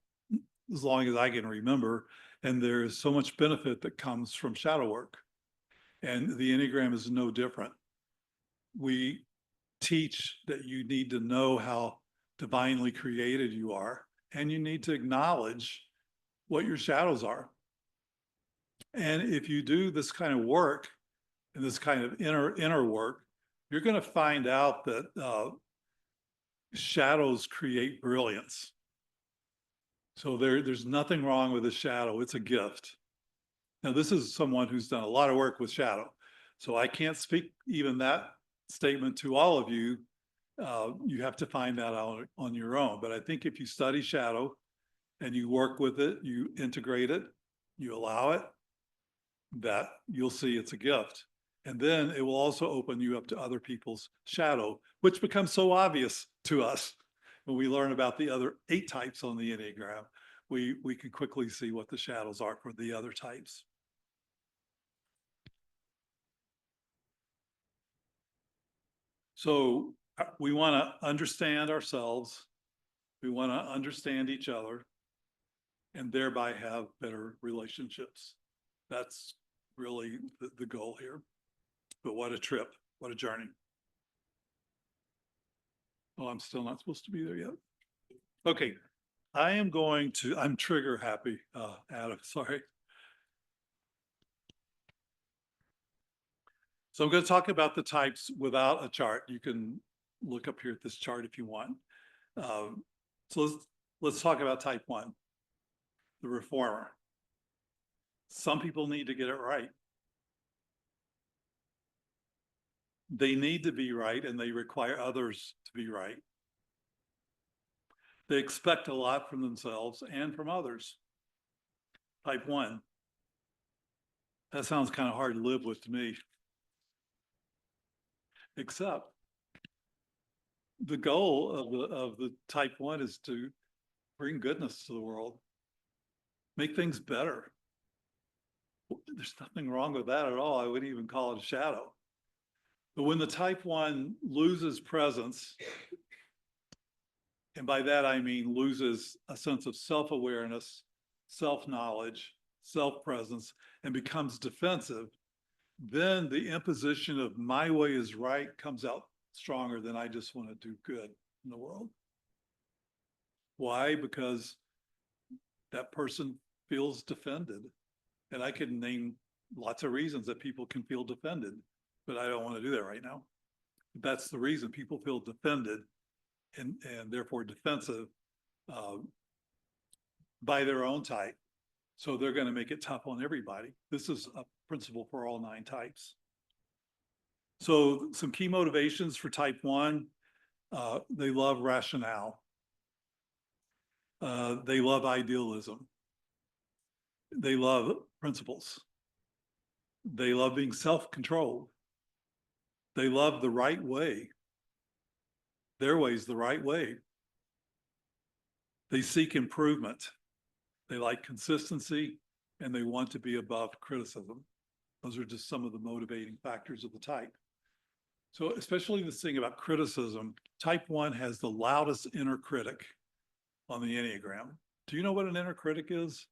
as long as I can remember, and there's so much benefit that comes from shadow work. And the Enneagram is no different. We teach that you need to know how divinely created you are, and you need to acknowledge what your shadows are. And if you do this kind of work and this kind of inner work, you're going to find out that shadows create brilliance. So there's nothing wrong with a shadow. It's a gift. Now, this is someone who's done a lot of work with shadow. So I can't speak even that statement to all of you. You have to find that out on your own. But I think if you study shadow and you work with it, you integrate it, you allow it, that you'll see it's a gift. And then it will also open you up to other people's shadow, which becomes so obvious to us when we learn about the other 8 types on the Enneagram. We can quickly see what the shadows are for the other types. So we want to understand ourselves. We want to understand each other, and thereby have better relationships. That's really the goal here. But what a trip, what a journey. Oh, I'm still not supposed to be there yet. Okay, I'm trigger happy, Adam, sorry. So I'm going to talk about the types without a chart. You can look up here at this chart if you want. So let's talk about type 1, the reformer. Some people need to get it right. They need to be right, and they require others to be right. They expect a lot from themselves and from others. Type 1. That sounds kind of hard to live with to me. Except the goal of the type 1 is to bring goodness to the world, make things better. There's nothing wrong with that at all. I wouldn't even call it a shadow. But when the type 1 loses presence, and by that I mean loses a sense of self-awareness, self-knowledge, self-presence, and becomes defensive, then the imposition of my way is right comes out stronger than I just want to do good in the world. Why? Because that person feels defended. And I can name lots of reasons that people can feel defended, but I don't want to do that right now. That's the reason people feel defended and therefore defensive by their own type. So they're going to make it tough on everybody. This is a principle for all 9 types. So some key motivations for type 1, they love rationale. They love idealism. They love principles. They love being self-controlled. They love the right way. Their way is the right way. They seek improvement. They like consistency, and they want to be above criticism. Those are just some of the motivating factors of the type. So especially this thing about criticism, type 1 has the loudest inner critic on the Enneagram. Do you know what an inner critic is?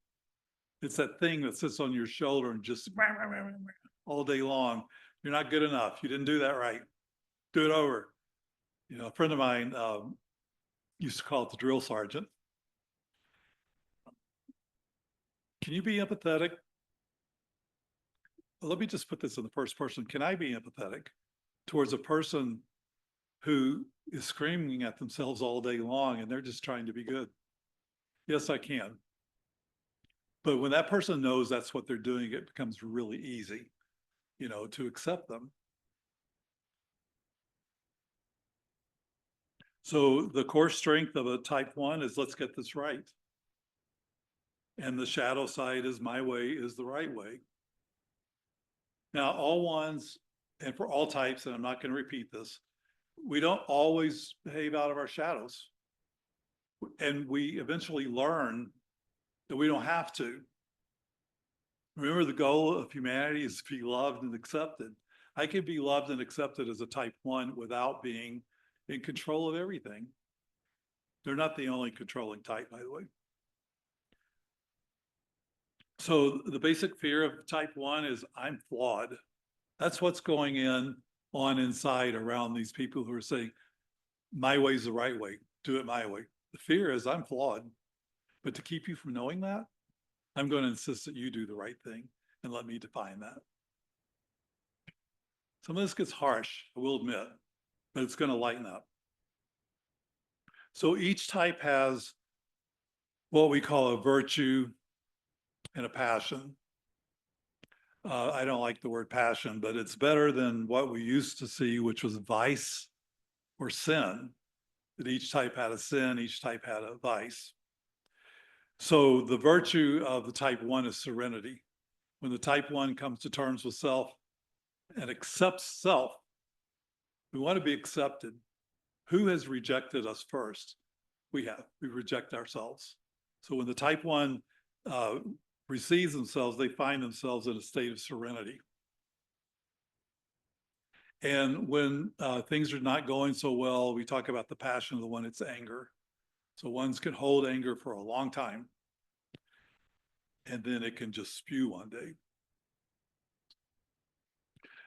It's that thing that sits on your shoulder and just all day long. You're not good enough. You didn't do that right. Do it over. You know, a friend of mine used to call it the drill sergeant. Can you be empathetic? Well, let me just put this in the first person. Can I be empathetic towards a person who is screaming at themselves all day long and they're just trying to be good? Yes, I can. But when that person knows that's what they're doing, it becomes really easy, you know, to accept them. So the core strength of a type 1 is let's get this right. And the shadow side is my way is the right way. Now, all 1s, and for all types, and I'm not going to repeat this, we don't always behave out of our shadows. And we eventually learn that we don't have to. Remember, the goal of humanity is to be loved and accepted. I can be loved and accepted as a type 1 without being in control of everything. They're not the only controlling type, by the way. So the basic fear of type 1 is I'm flawed. That's what's going on inside around these people who are saying, my way is the right way, do it my way. The fear is I'm flawed. But to keep you from knowing that, I'm going to insist that you do the right thing and let me define that. Some of this gets harsh, I will admit, but it's going to lighten up. So each type has what we call a virtue and a passion. I don't like the word passion, but it's better than what we used to see, which was vice or sin. That each type had a sin, each type had a vice. So the virtue of the type 1 is serenity. When the type 1 comes to terms with self and accepts self, we want to be accepted. Who has rejected us first? We have. We reject ourselves. So when the type 1 receives themselves, they find themselves in a state of serenity. And when things are not going so well, we talk about the passion of the 1, it's anger. So 1s can hold anger for a long time, and then it can just spew one day.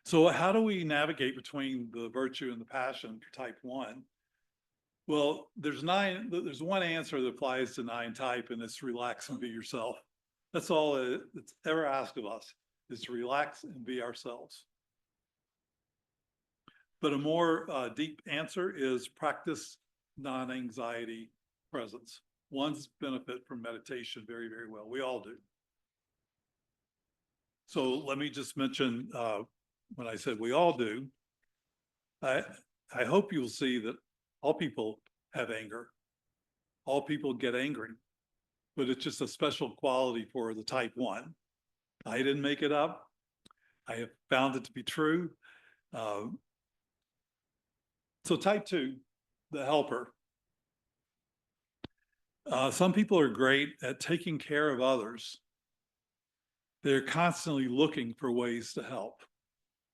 So how do we navigate between the virtue and the passion for type 1? Well, there's one answer that applies to 9 type, and it's relax and be yourself. That's all it's ever asked of us, is to relax and be ourselves. But a more deep answer is practice non-anxiety presence. 1s benefit from meditation very, very well. We all do. So let me just mention, when I said we all do, I hope you'll see that all people have anger. All people get angry, but it's just a special quality for the type 1. I didn't make it up. I have found it to be true. So type 2, the helper. Some people are great at taking care of others. They're constantly looking for ways to help.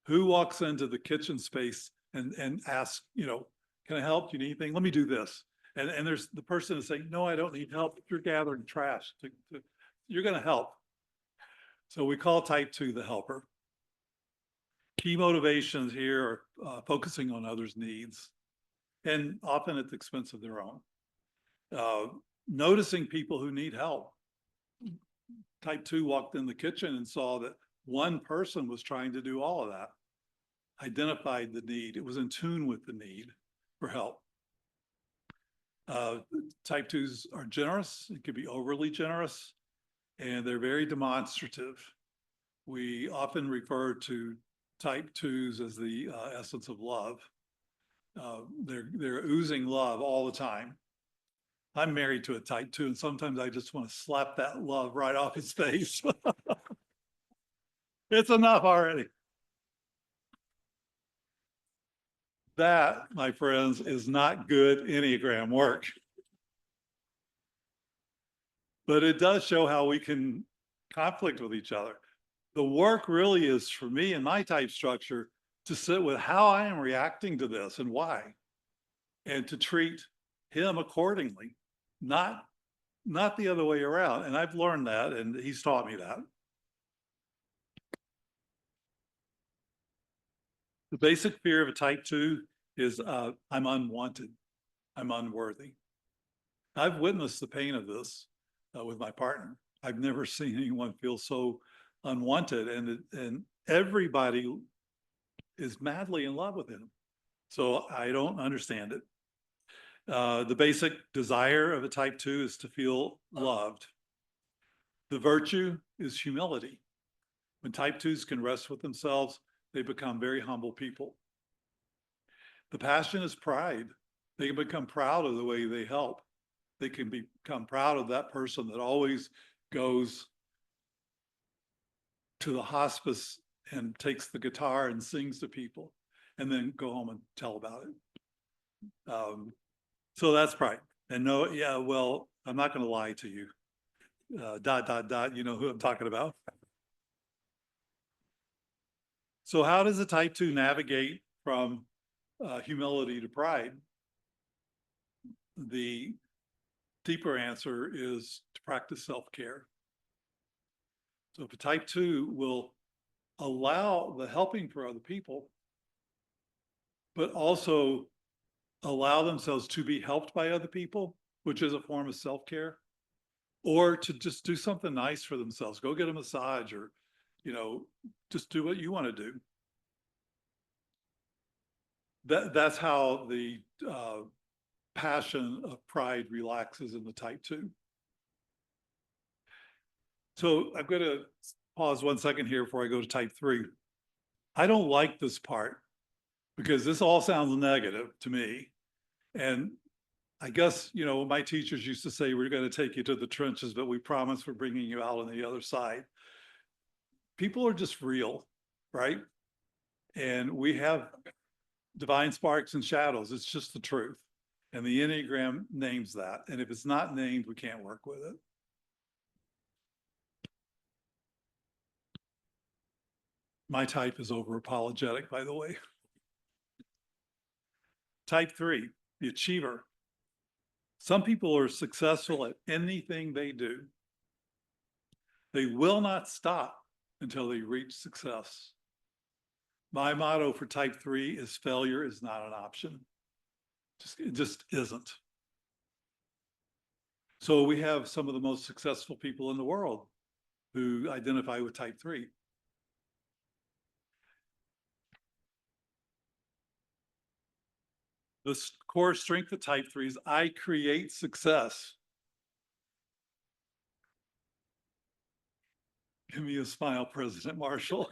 Who walks into the kitchen space and asks, can I help? Do you need anything? Let me do this. And there's the person is saying, no, I don't need help. You're gathering trash. You're going to help. So we call type 2 the helper. Key motivations here are focusing on others' needs, and often at the expense of their own. Noticing people who need help. Type 2 walked in the kitchen and saw that one person was trying to do all of that. Identified the need. It was in tune with the need for help. Type 2s are generous. It could be overly generous, and they're very demonstrative. We often refer to type 2s as the essence of love. They're oozing love all the time. I'm married to a type 2, and sometimes I just want to slap that love right off his face. It's enough already. That, my friends, is not good Enneagram work. But it does show how we can conflict with each other. The work really is, for me in my type structure, to sit with how I am reacting to this and why, and to treat him accordingly, not the other way around. And I've learned that, and he's taught me that. The basic fear of a type 2 is I'm unwanted, I'm unworthy. I've witnessed the pain of this with my partner. I've never seen anyone feel so unwanted, and everybody is madly in love with him. So I don't understand it. The basic desire of a type 2 is to feel loved. The virtue is humility. When type 2s can rest with themselves, they become very humble people. The passion is pride. They can become proud of the way they help. They can become proud of that person that always goes to the hospice and takes the guitar and sings to people, and then go home and tell about it. So that's pride. And no, yeah, well, I'm not going to lie to you. ... You know who I'm talking about. So how does a type 2 navigate from humility to pride? The deeper answer is to practice self-care. So if a type 2 will allow the helping for other people, but also allow themselves to be helped by other people, which is a form of self-care, or to just do something nice for themselves, go get a massage, or, just do what you want to do. That's how the passion of pride relaxes in the type 2. So I'm going to pause 1 second here before I go to type 3. I don't like this part because this all sounds negative to me. And I guess, my teachers used to say, we're going to take you to the trenches, but we promise we're bringing you out on the other side. People are just real, right? And we have divine sparks and shadows. It's just the truth. And the Enneagram names that. And if it's not named, we can't work with it. My type is over apologetic, by the way. Type 3, the achiever. Some people are successful at anything they do. They will not stop until they reach success. My motto for type 3 is failure is not an option. It just isn't. So we have some of the most successful people in the world who identify with type 3. The core strength of type 3 is I create success. Give me a smile, President Marshall.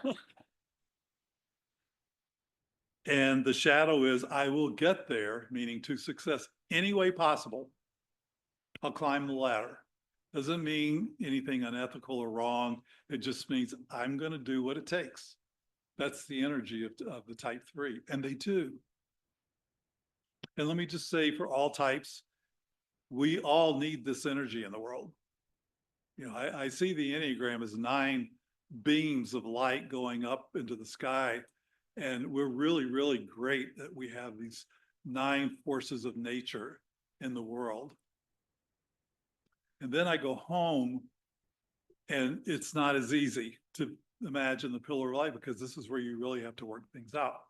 And the shadow is I will get there, meaning to success, any way possible. I'll climb the ladder. Doesn't mean anything unethical or wrong. It just means I'm going to do what it takes. That's the energy of the type 3, and they do. And let me just say, for all types, we all need this energy in the world. You know, I see the Enneagram as 9 beams of light going up into the sky. And we're really, really great that we have these 9 forces of nature in the world. And then I go home and it's not as easy to imagine the pillar of life, because this is where you really have to work things out.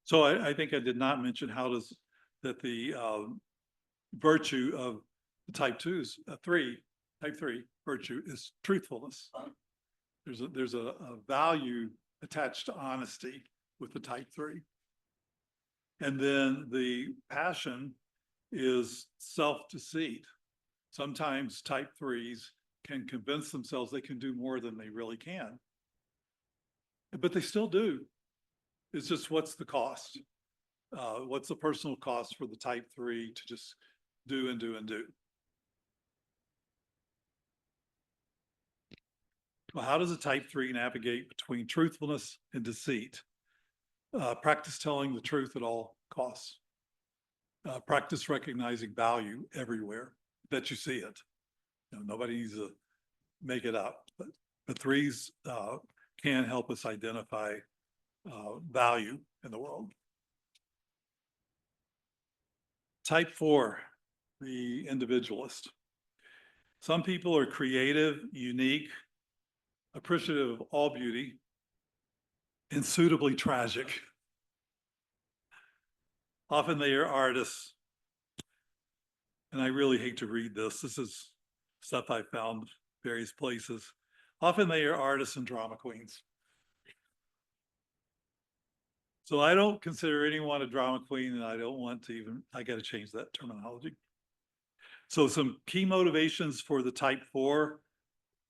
So I think I did not mention how does that the virtue of the type 2s, type 3 virtue is truthfulness. There's a value attached to honesty with the type 3. And then the passion is self-deceit. Sometimes type 3s can convince themselves they can do more than they really can. But they still do. It's just, what's the cost? What's the personal cost for the type 3 to just do and do and do? Well, how does a type 3 navigate between truthfulness and deceit? Practice telling the truth at all costs. Practice recognizing value everywhere that you see it. You know, nobody needs to make it up, but 3s can help us identify value in the world. Type 4, the individualist. Some people are creative, unique, appreciative of all beauty, and suitably tragic. Often they are artists. And I really hate to read this. This is stuff I found various places. Often they are artists and drama queens. So I don't consider anyone a drama queen, and I don't want to even, I got to change that terminology. So some key motivations for the type 4.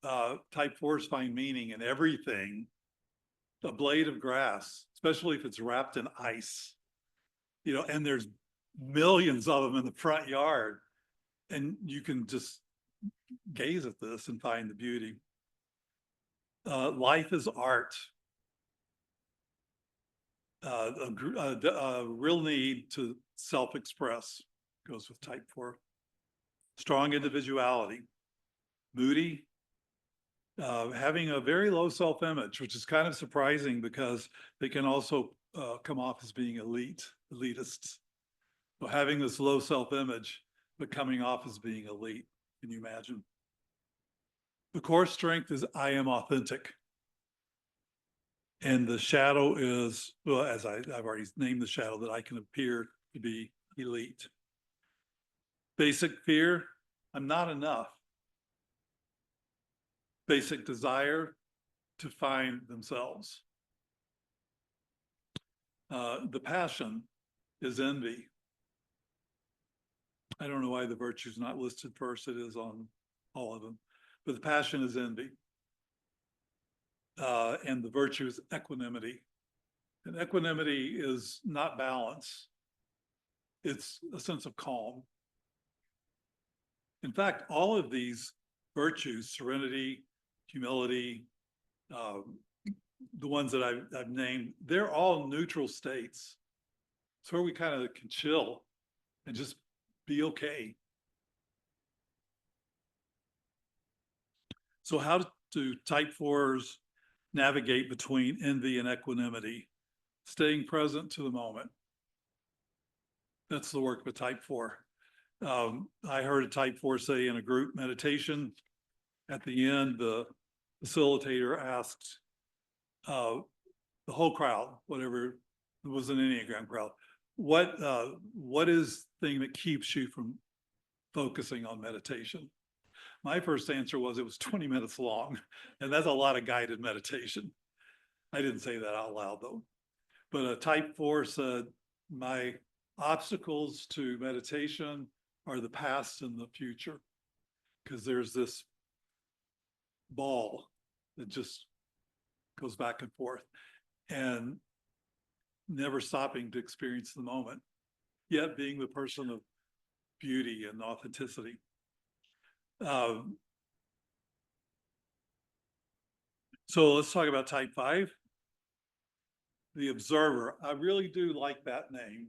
Type 4s find meaning in everything. A blade of grass, especially if it's wrapped in ice, you know, and there's millions of them in the front yard, and you can just gaze at this and find the beauty. Life is art. A real need to self-express goes with type 4. Strong individuality. Moody. Having a very low self-image, which is kind of surprising because they can also come off as being elitists. So having this low self-image, but coming off as being elite. Can you imagine? The core strength is I am authentic. And the shadow is, well, as I've already named the shadow, that I can appear to be elite. Basic fear, I'm not enough. Basic desire, to find themselves. The passion is envy. I don't know why the virtue is not listed first. It is on all of them. But the passion is envy. And the virtue is equanimity. And equanimity is not balance. It's a sense of calm. In fact, all of these virtues, serenity, humility, the ones that I've named, they're all neutral states. It's where we kind of can chill and just be okay. So how do type 4s navigate between envy and equanimity? Staying present to the moment. That's the work of a type 4. I heard a type 4 say in a group meditation, at the end, the facilitator asked the whole crowd, whatever, it was an Enneagram crowd, what is the thing that keeps you from focusing on meditation? My first answer was it was 20 minutes long, and that's a lot of guided meditation. I didn't say that out loud though. But a type 4 said, my obstacles to meditation are the past and the future, because there's this ball that just goes back and forth and never stopping to experience the moment, yet being the person of beauty and authenticity. So let's talk about type 5. the observer. I really do like that name.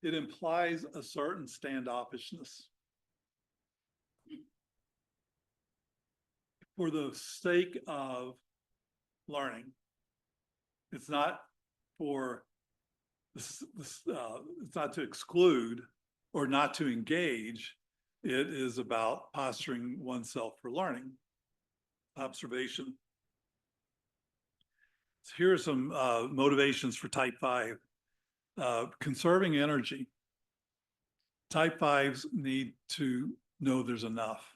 It implies a certain standoffishness. For the sake of learning. It's not for it's not to exclude or not to engage. It is about posturing oneself for learning, observation. So here are some motivations for type 5. Conserving energy. Type 5s need to know there's enough.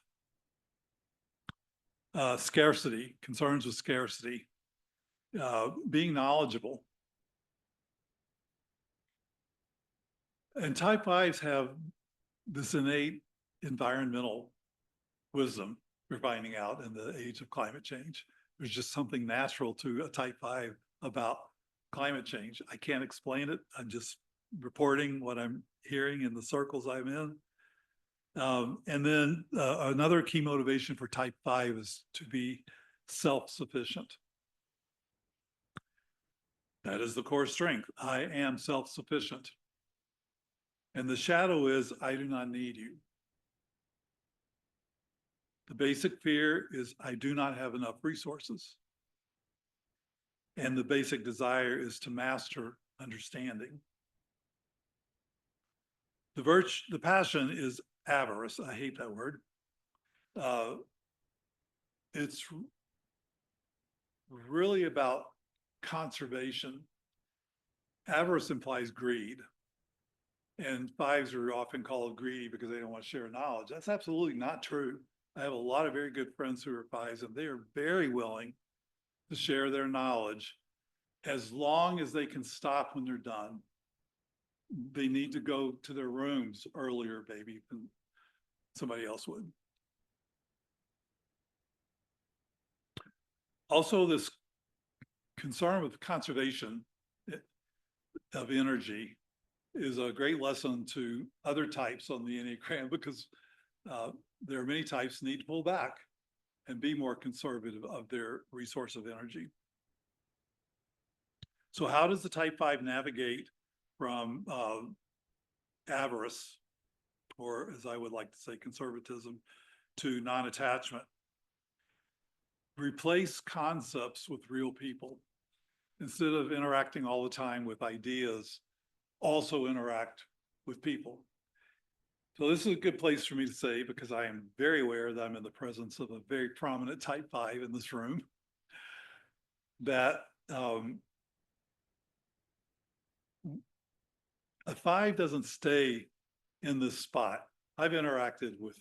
Scarcity, concerns with scarcity. Being knowledgeable. And type 5s have this innate environmental wisdom we're finding out in the age of climate change. There's just something natural to a type 5 about climate change. I can't explain it. I'm just reporting what I'm hearing in the circles I'm in. And then another key motivation for type 5 is to be self-sufficient. That is the core strength. I am self-sufficient. And the shadow is, I do not need you. The basic fear is, I do not have enough resources. And the basic desire is to master understanding. The passion is avarice. I hate that word. It's really about conservation. Avarice implies greed. And 5s are often called greedy because they don't want to share knowledge. That's absolutely not true. I have a lot of very good friends who are 5s, and they are very willing to share their knowledge as long as they can stop when they're done. They need to go to their rooms earlier, maybe, than somebody else would. Also, this concern with conservation of energy is a great lesson to other types on the Enneagram, because there are many types need to pull back and be more conservative of their resource of energy. So how does the type 5 navigate from avarice, or as I would like to say, conservatism, to non-attachment? Replace concepts with real people. Instead of interacting all the time with ideas, also interact with people. So this is a good place for me to say, because I am very aware that I'm in the presence of a very prominent type 5 in this room, that a 5 doesn't stay in this spot. I've interacted with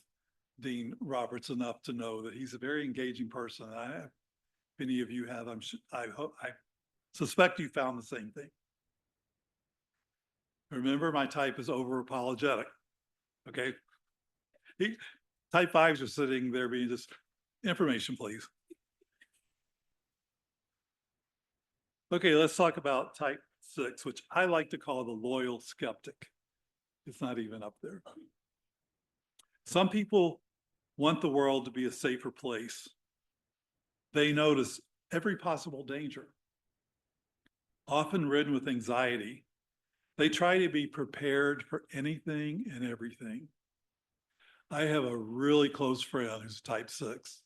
Dean Roberts enough to know that he's a very engaging person. If any of you have, I suspect you found the same thing. Remember, my type is over apologetic. Okay. Type 5s are sitting there being just, information, please. Okay, let's talk about type 6, which I like to call the loyal skeptic. It's not even up there. Some people want the world to be a safer place. They notice every possible danger. Often ridden with anxiety, they try to be prepared for anything and everything. I have a really close friend who's type 6.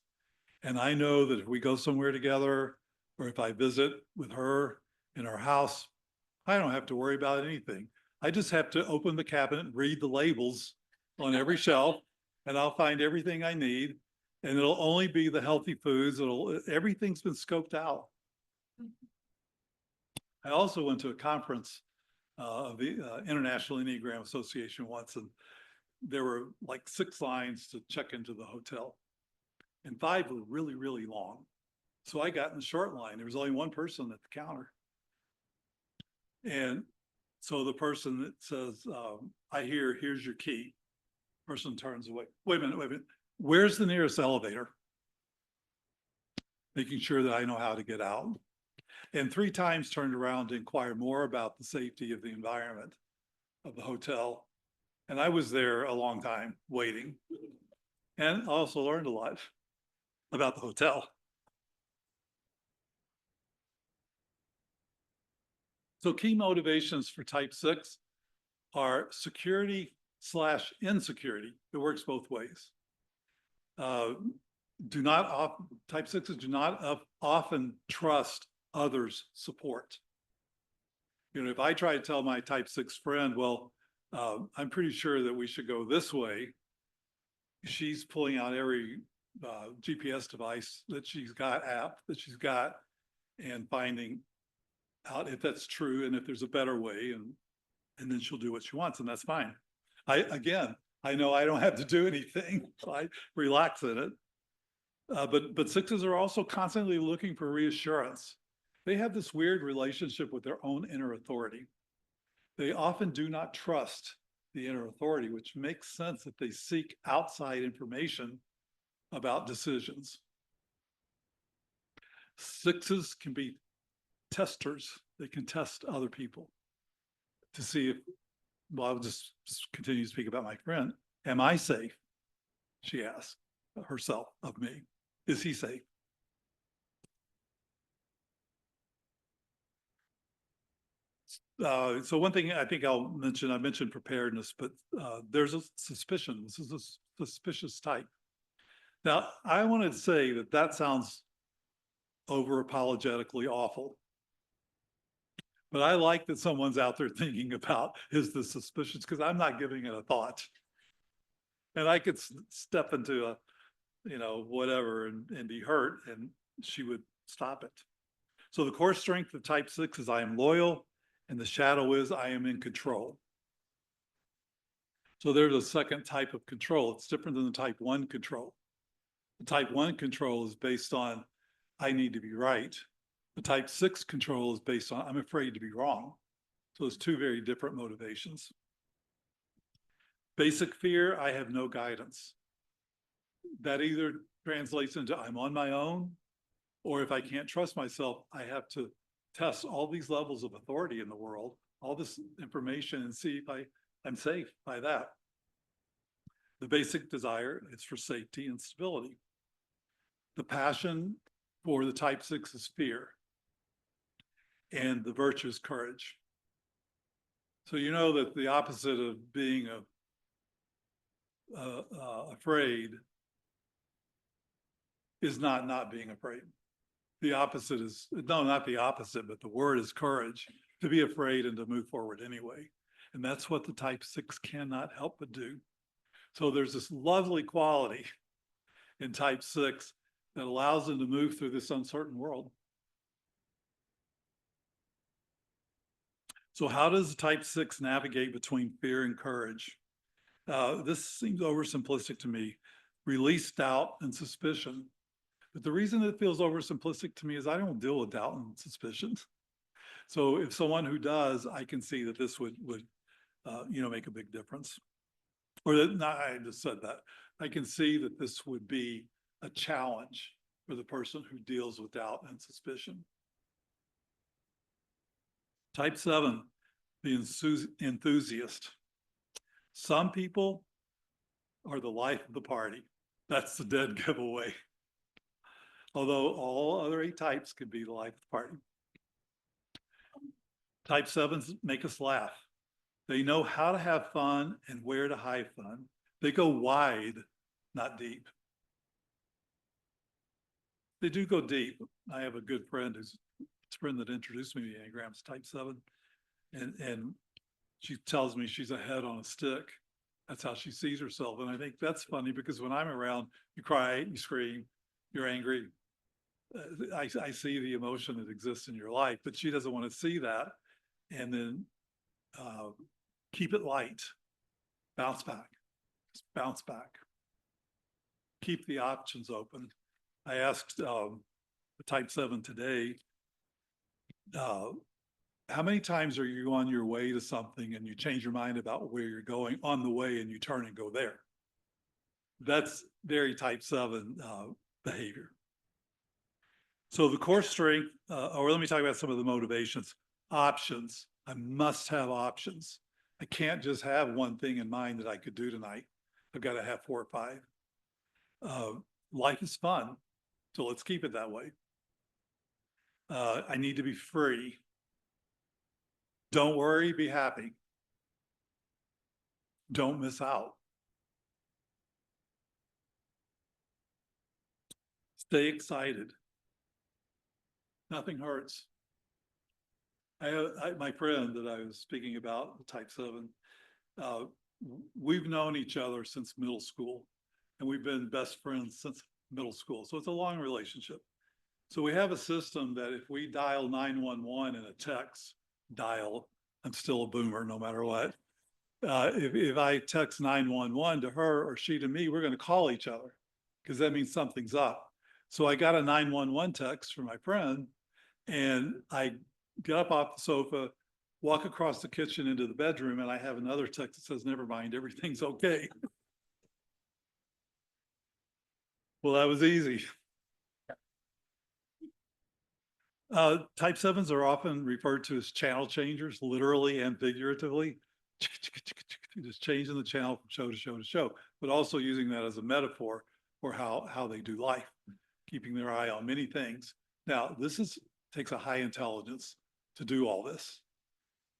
And I know that if we go somewhere together, or if I visit with her in her house, I don't have to worry about anything. I just have to open the cabinet, read the labels on every shelf, and I'll find everything I need. And it'll only be the healthy foods. Everything's been scoped out. I also went to a conference of the International Enneagram Association once, and there were like 6 lines to check into the hotel, and 5 were really, really long. So I got in the short line. There was only one person at the counter. And so the person that says, here's your key. Person turns away. Wait a minute. Where's the nearest elevator? Making sure that I know how to get out. And 3 times turned around to inquire more about the safety of the environment of the hotel. And I was there a long time waiting, and also learned a lot about the hotel. So key motivations for type 6 are security / insecurity. It works both ways. Type 6s do not often trust others' support. You know, if I try to tell my type 6 friend, well, I'm pretty sure that we should go this way, she's pulling out every GPS device that she's got, app that she's got, and finding out if that's true and if there's a better way, and then she'll do what she wants, and that's fine. I know I don't have to do anything, so I relax in it. But 6s are also constantly looking for reassurance. They have this weird relationship with their own inner authority. They often do not trust the inner authority, which makes sense if they seek outside information about decisions. 6s can be testers. They can test other people to see if, well, I'll just continue to speak about my friend. Am I safe? She asked herself of me. Is he safe? So one thing I think I'll mention, I mentioned preparedness, but there's a suspicion. This is a suspicious type. Now, I wanted to say that sounds over apologetically awful. But I like that someone's out there thinking about, is this suspicious? Because I'm not giving it a thought. And I could step into a, whatever and be hurt, and she would stop it. So the core strength of type 6 is I am loyal, and the shadow is I am in control. So there's a second type of control. It's different than the type 1 control. The type 1 control is based on I need to be right. The type 6 control is based on I'm afraid to be wrong. So it's two very different motivations. Basic fear, I have no guidance. That either translates into I'm on my own, or if I can't trust myself, I have to test all these levels of authority in the world, all this information, and see if I'm safe by that. The basic desire is for safety and stability. The passion for the type 6 is fear, and the virtue is courage. So you know that the opposite of being afraid is not being afraid. The opposite is, no, not the opposite, but the word is courage, to be afraid and to move forward anyway. And that's what the type 6 cannot help but do. So there's this lovely quality in type 6 that allows them to move through this uncertain world. So how does type 6 navigate between fear and courage? This seems oversimplistic to me. Release doubt and suspicion. But the reason it feels oversimplistic to me is I don't deal with doubt and suspicion. So if someone who does, I can see that this would make a big difference. Or that, I just said that. I can see that this would be a challenge for the person who deals with doubt and suspicion. Type 7, the enthusiast. Some people are the life of the party. That's the dead giveaway. Although all other 8 types can be the life of the party. Type 7s make us laugh. They know how to have fun and where to hide fun. They go wide, not deep. They do go deep. I have a good friend that introduced me to Enneagrams, type 7. And she tells me she's a head on a stick. That's how she sees herself. And I think that's funny because when I'm around, you cry, you scream, you're angry. I see the emotion that exists in your life, but she doesn't want to see that. And then keep it light, bounce back, just bounce back. Keep the options open. I asked the type 7 today, how many times are you on your way to something and you change your mind about where you're going on the way and you turn and go there? That's very type 7 behavior. So the core strength, or let me talk about some of the motivations. Options. I must have options. I can't just have one thing in mind that I could do tonight. I've got to have 4 or 5. Life is fun, so let's keep it that way. I need to be free. Don't worry, be happy. Don't miss out. Stay excited. Nothing hurts. My friend that I was speaking about, type 7, uh, we've known each other since middle school, and we've been best friends since middle school. So it's a long relationship. So we have a system that if we dial 911 in a text dial, I'm still a boomer no matter what. If I text 911 to her or she to me, we're going to call each other because that means something's up. So I got a 911 text from my friend, and I get up off the sofa, walk across the kitchen into the bedroom, and I have another text that says, never mind, everything's okay. Well, that was easy. Type 7s are often referred to as channel changers, literally and figuratively. Just changing the channel from show to show to show, but also using that as a metaphor for how they do life, keeping their eye on many things. Now, takes a high intelligence to do all this.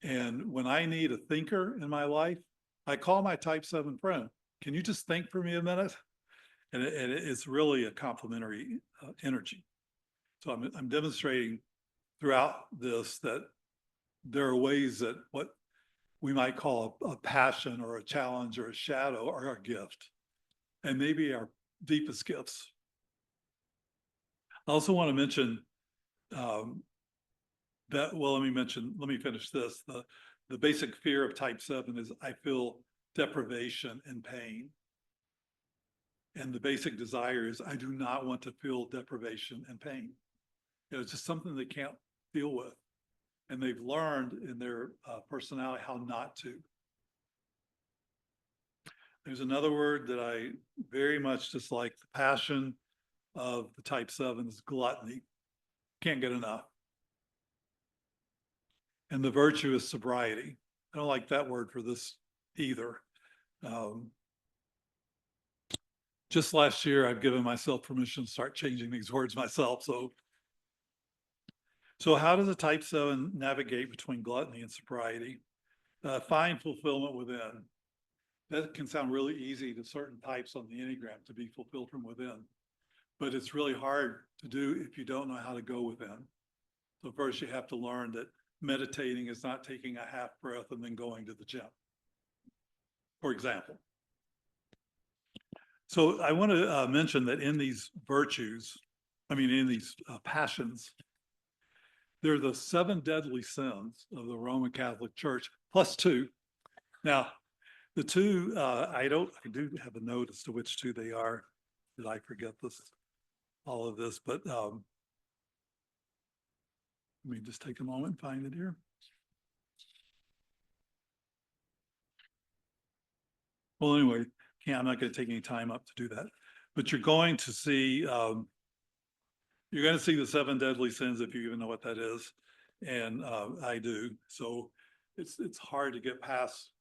And when I need a thinker in my life, I call my type 7 friend. Can you just think for me a minute? And it's really a complementary energy. So I'm demonstrating throughout this that there are ways that what we might call a passion or a challenge or a shadow are our gift, and maybe our deepest gifts. I also want to mention let me finish this. The basic fear of type 7 is I feel deprivation and pain. And the basic desire is I do not want to feel deprivation and pain. It's just something they can't deal with. And they've learned in their personality how not to. There's another word that I very much dislike. The passion of the type 7 is gluttony. Can't get enough. And the virtue is sobriety. I don't like that word for this either. Just last year, I've given myself permission to start changing these words myself. So how does a type 7 navigate between gluttony and sobriety? Find fulfillment within. That can sound really easy to certain types on the Enneagram, to be fulfilled from within. But it's really hard to do if you don't know how to go within. So first you have to learn that meditating is not taking a half breath and then going to the gym, for example. So I want to mention that in these in these passions, they're the 7 deadly sins of the Roman Catholic Church, plus 2. Now, the 2, I do have a note as to which 2 they are. Did I forget all of this? But let me just take a moment and find it here. Well, anyway, I'm not going to take any time up to do that. But you're going to see the 7 deadly sins, if you even know what that is, and I do. So it's hard to get past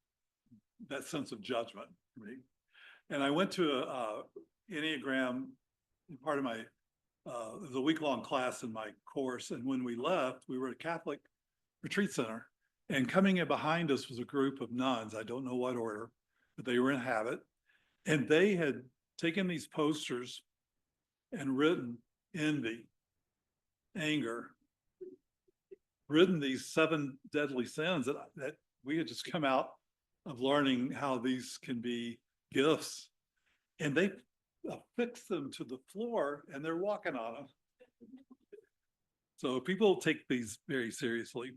that sense of judgment for me. And I went to a Enneagram, part of my, it was a week-long class in my course. And when we left, we were at a Catholic retreat center. And coming in behind us was a group of nuns. I don't know what order, but they were in habit. And they had taken these posters and written envy, anger, written these 7 deadly sins that we had just come out of learning how these can be gifts. And they affixed them to the floor and they're walking on them. So people take these very seriously.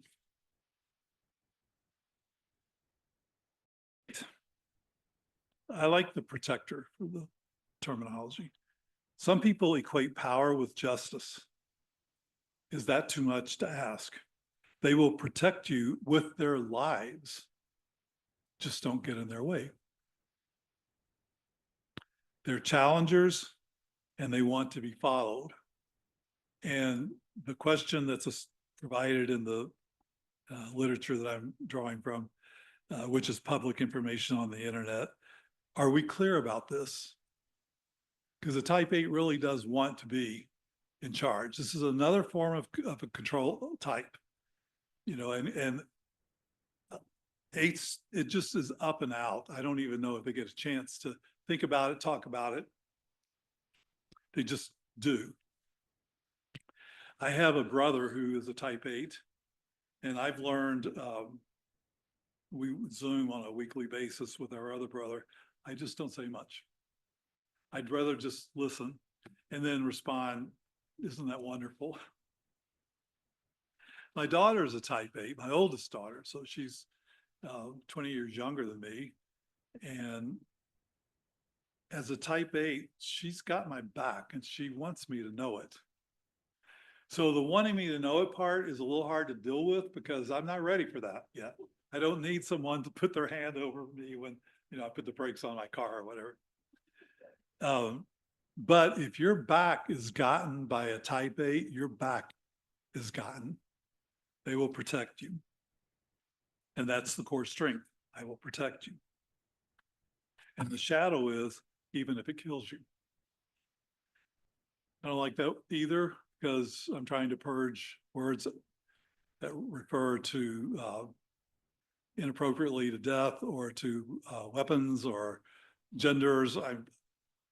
I like the protector for the terminology. Some people equate power with justice. Is that too much to ask? They will protect you with their lives. Just don't get in their way. They're challengers and they want to be followed. And the question that's provided in the literature that I'm drawing from, which is public information on the internet, are we clear about this? Because a type 8 really does want to be in charge. This is another form of a control type, and Eights, it just is up and out. I don't even know if they get a chance to think about it, talk about it. They just do. I have a brother who is a type 8, and I've learned, we Zoom on a weekly basis with our other brother. I just don't say much. I'd rather just listen and then respond, isn't that wonderful? My daughter is a type 8, my oldest daughter, so she's 20 years younger than me. And as a type 8, she's got my back and she wants me to know it. So the wanting me to know it part is a little hard to deal with because I'm not ready for that yet. I don't need someone to put their hand over me when, I put the brakes on my car or whatever. But if your back is gotten by a type 8, your back is gotten. They will protect you. And that's the core strength. I will protect you. And the shadow is, even if it kills you. I don't like that either because I'm trying to purge words that refer to inappropriately to death or to weapons or genders. I'm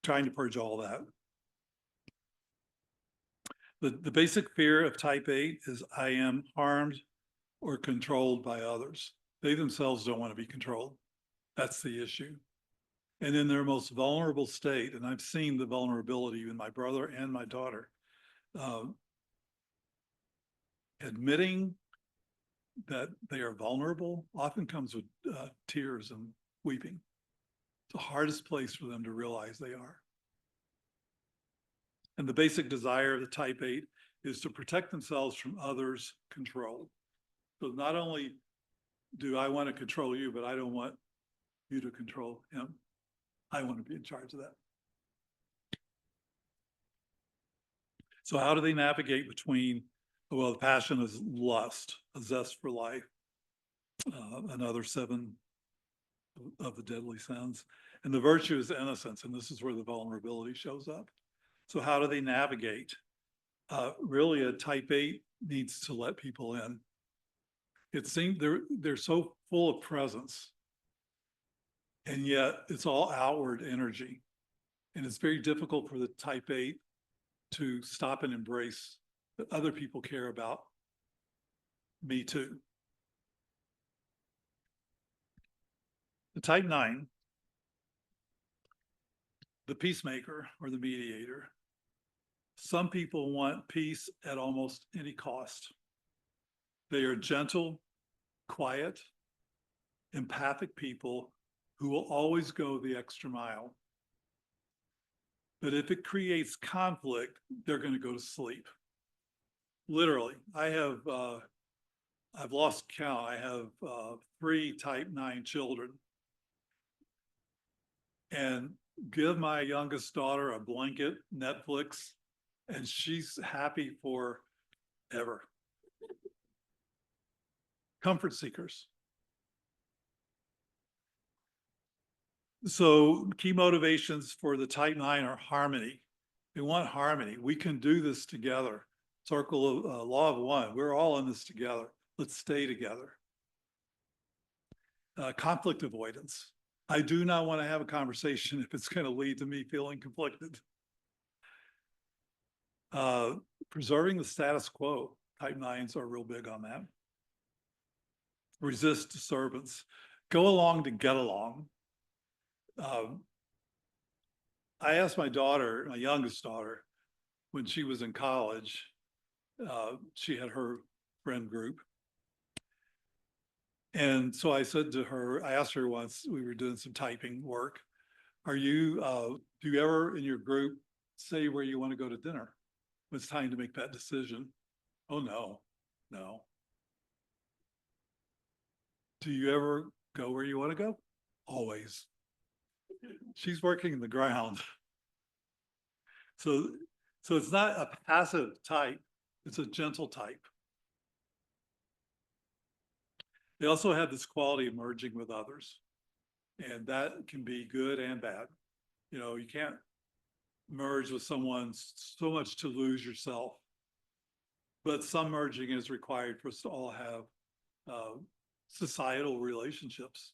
trying to purge all that. The basic fear of type 8 is I am harmed or controlled by others. They themselves don't want to be controlled. That's the issue. And in their most vulnerable state, and I've seen the vulnerability in my brother and my daughter, admitting that they are vulnerable often comes with tears and weeping. It's the hardest place for them to realize they are. And the basic desire of the type 8 is to protect themselves from others' control. So not only do I want to control you, but I don't want you to control him. I want to be in charge of that. So how do they navigate between, well, the passion is lust, a zest for life, another 7 of the deadly sins. And the virtue is innocence, and this is where the vulnerability shows up. So how do they navigate? Really, a type 8 needs to let people in. It seems they're so full of presence, and yet it's all outward energy. And it's very difficult for the type 8 to stop and embrace that other people care about me too. The type 9, the peacemaker or the mediator. Some people want peace at almost any cost. They are gentle, quiet, empathic people who will always go the extra mile. But if it creates conflict, they're going to go to sleep. Literally, I've lost count. I have 3 type 9 children. And give my youngest daughter a blanket, Netflix, and she's happy forever. Comfort seekers. So key motivations for the type 9 are harmony. They want harmony. We can do this together. Circle of law of one. We're all in this together. Let's stay together. Conflict avoidance. I do not want to have a conversation if it's going to lead to me feeling conflicted. Preserving the status quo. Type 9s are real big on that. Resist disturbance. Go along to get along. I asked my daughter, my youngest daughter, when she was in college, she had her friend group. And so I said to her, I asked her once, we were doing some typing work, do you ever in your group say where you want to go to dinner? When it's time to make that decision. Oh, no. Do you ever go where you want to go? Always. She's working the ground. So it's not a passive type, it's a gentle type. They also have this quality of merging with others, and that can be good and bad. You can't merge with someone so much to lose yourself, but some merging is required for us to all have societal relationships.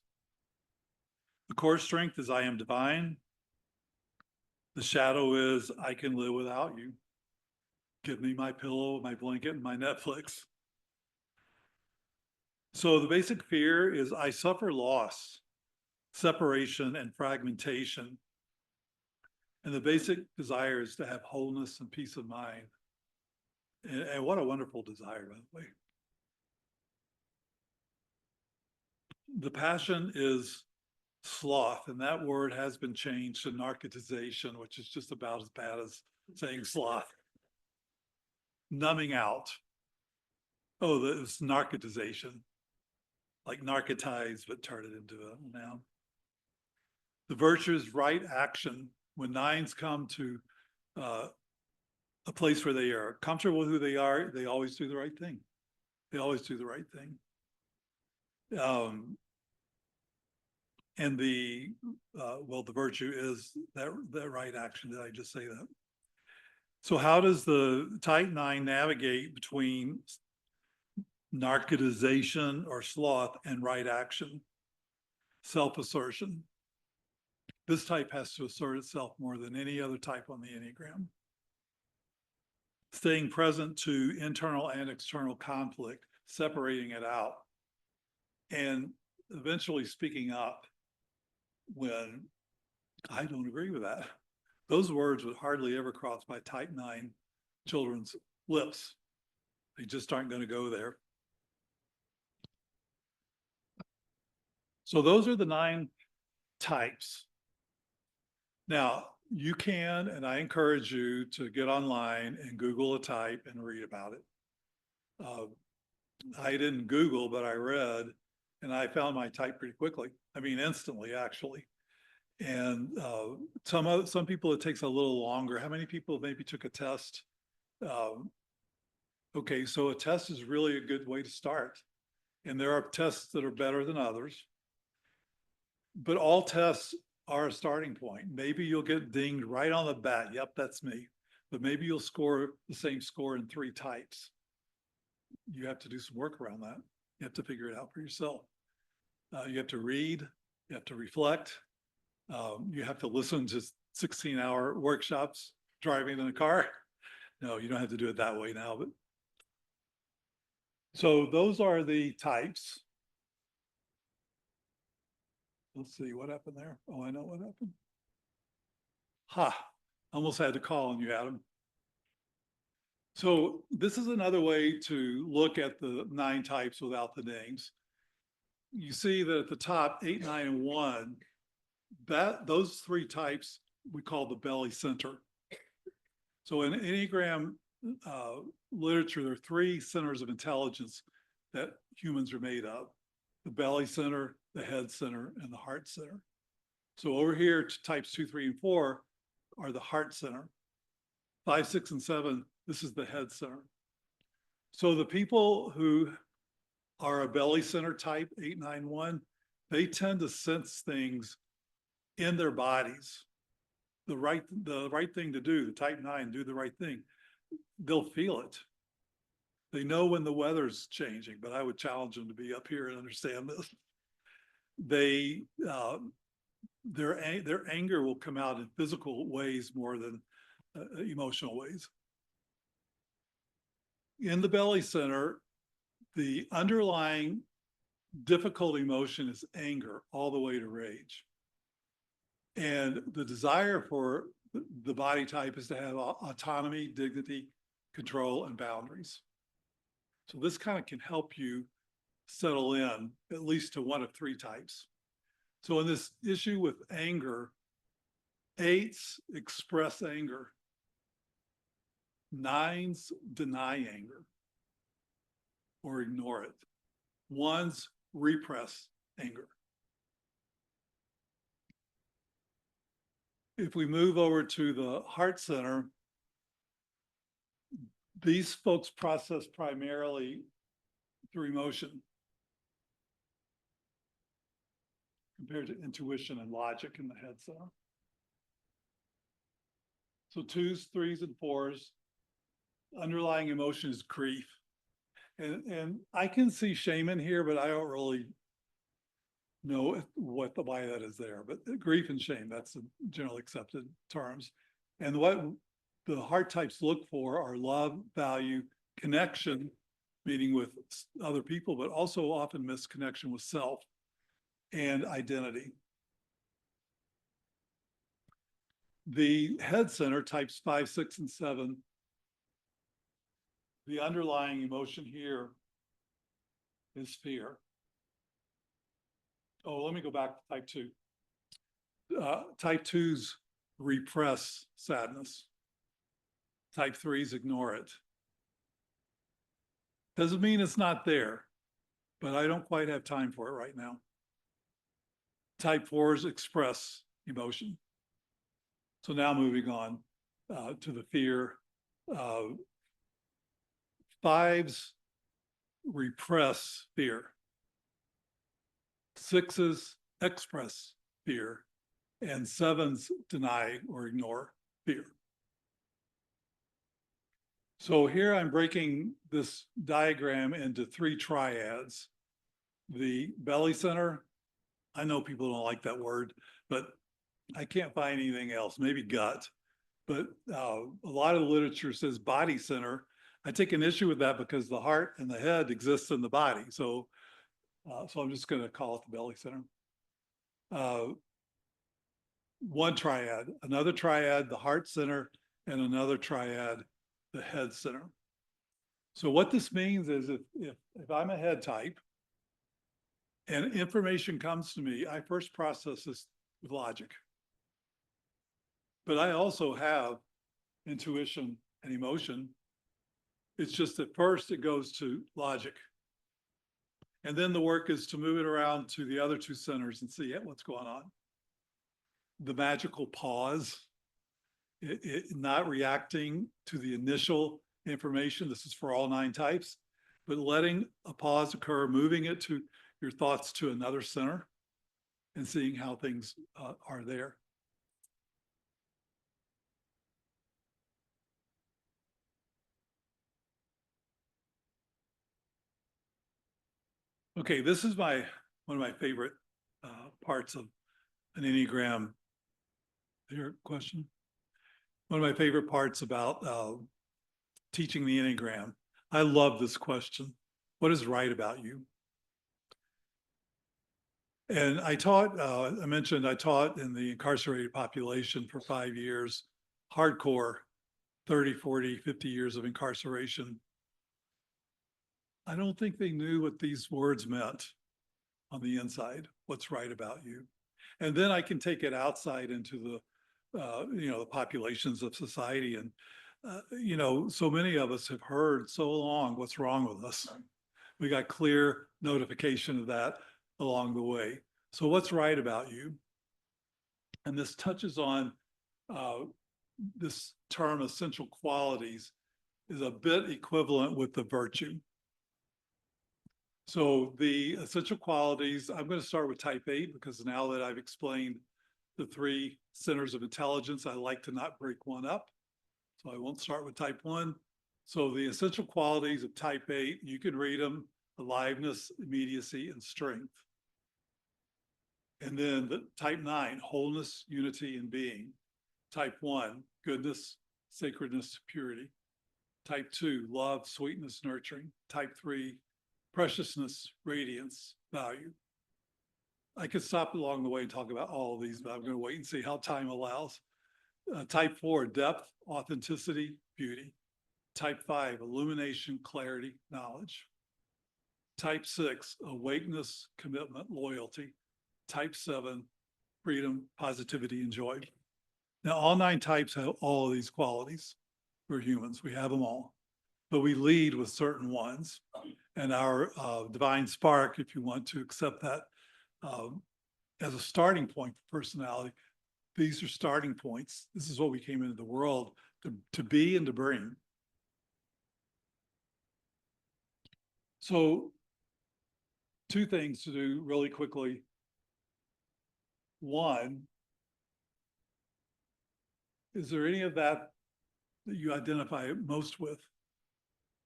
The core strength is I am divine. The shadow is I can live without you. Give me my pillow, my blanket, and my Netflix. So the basic fear is I suffer loss, separation, and fragmentation. And the basic desire is to have wholeness and peace of mind. And what a wonderful desire, by the way. The passion is sloth, and that word has been changed to narcotization, which is just about as bad as saying sloth. Numbing out. Oh, it's narcotization, like narcotize, but turn it into a noun. The virtue is right action. When nines come to a place where they are comfortable with who they are, they always do the right thing. They always do the right thing. And the virtue is that right action. Did I just say that? So how does the type 9 navigate between narcotization or sloth and right action? Self-assertion. This type has to assert itself more than any other type on the Enneagram. Staying present to internal and external conflict, separating it out, and eventually speaking up when I don't agree with that. Those words would hardly ever cross my type 9 children's lips. They just aren't going to go there. So those are the 9 types. Now, you can, and I encourage you to get online and Google a type and read about it. I didn't Google, but I read, and I found my type pretty quickly. I mean, instantly, actually. And some people, it takes a little longer. How many people maybe took a test? Okay, so a test is really a good way to start. And there are tests that are better than others. But all tests are a starting point. Maybe you'll get dinged right on the bat. Yep, that's me. But maybe you'll score the same score in 3 types. You have to do some work around that. You have to figure it out for yourself. You have to read. You have to reflect. You have to listen to 16-hour workshops driving in a car. No, you don't have to do it that way now. But so those are the types. Let's see what happened there. Oh, I know what happened. Almost had to call on you, Adam. So this is another way to look at the 9 types without the names. You see that at the top, 8, 9, and 1, those 3 types we call the belly center. So in Enneagram literature, there are 3 centers of intelligence that humans are made of: the belly center, the head center, and the heart center. So over here, types 2, 3, and 4 are the heart center. 5, 6, and 7, this is the head center. So the people who are a belly center type, 8, 9, 1, they tend to sense things in their bodies. The right thing to do, the type 9, do the right thing. They'll feel it. They know when the weather's changing, but I would challenge them to be up here and understand this. Their anger will come out in physical ways more than emotional ways. In the belly center, the underlying difficult emotion is anger all the way to rage. And the desire for the body type is to have autonomy, dignity, control, and boundaries. So this kind of can help you settle in at least to one of 3 types. So in this issue with anger, 8s express anger. 9s deny anger or ignore it. 1s repress anger. If we move over to the heart center, these folks process primarily through emotion compared to intuition and logic in the head center. So 2s, 3s, and 4s, underlying emotion is grief. And I can see shame in here, but I don't really know why that is there. But grief and shame, that's the generally accepted terms. And what the heart types look for are love, value, connection, meaning with other people, but also often misconnection with self and identity. The head center, types 5, 6, and 7, the underlying emotion here is fear. Oh, let me go back to type 2. Type 2s repress sadness. Type 3s ignore it. Doesn't mean it's not there, but I don't quite have time for it right now. Type 4s express emotion. So now moving on to the fear. 5s repress fear. 6s express fear. And 7s deny or ignore fear. So here I'm breaking this diagram into 3 triads. The belly center, I know people don't like that word, but I can't find anything else, maybe gut. But a lot of literature says body center. I take an issue with that because the heart and the head exists in the body. So I'm just going to call it the belly center. One triad, another triad, the heart center, and another triad, the head center. So what this means is if I'm a head type and information comes to me, I first process this with logic. But I also have intuition and emotion. It's just that first it goes to logic. And then the work is to move it around to the other 2 centers and see what's going on. The magical pause, not reacting to the initial information. This is for all 9 types, but letting a pause occur, moving it to your thoughts to another center and seeing how things are there. Okay, this is one of my favorite parts of an Enneagram. Your question? One of my favorite parts about teaching the Enneagram. I love this question. What is right about you? And I taught, I mentioned I taught in the incarcerated population for 5 years, hardcore, 30, 40, 50 years of incarceration. I don't think they knew what these words meant on the inside, what's right about you. And then I can take it outside into the populations of society. And, so many of us have heard so long, what's wrong with us? We got clear notification of that along the way. So what's right about you? And this touches on this term essential qualities is a bit equivalent with the virtue. So the essential qualities, I'm going to start with type 8 because now that I've explained the 3 centers of intelligence, I like to not break one up. So I won't start with type 1. So the essential qualities of type 8, you can read them: aliveness, immediacy, and strength. And then the type 9, wholeness, unity, and being. Type 1, goodness, sacredness, purity. Type 2, love, sweetness, nurturing. Type 3, preciousness, radiance, value. I could stop along the way and talk about all of these, but I'm going to wait and see how time allows. Type 4, depth, authenticity, beauty. Type 5, illumination, clarity, knowledge. Type 6, awakeness, commitment, loyalty. Type 7, freedom, positivity, and joy. Now, all 9 types have all of these qualities. We're humans, we have them all, but we lead with certain ones. And our divine spark, if you want to accept that as a starting point for personality, these are starting points. This is what we came into the world to be and to bring. So 2 things to do really quickly. One, is there any of that you identify most with?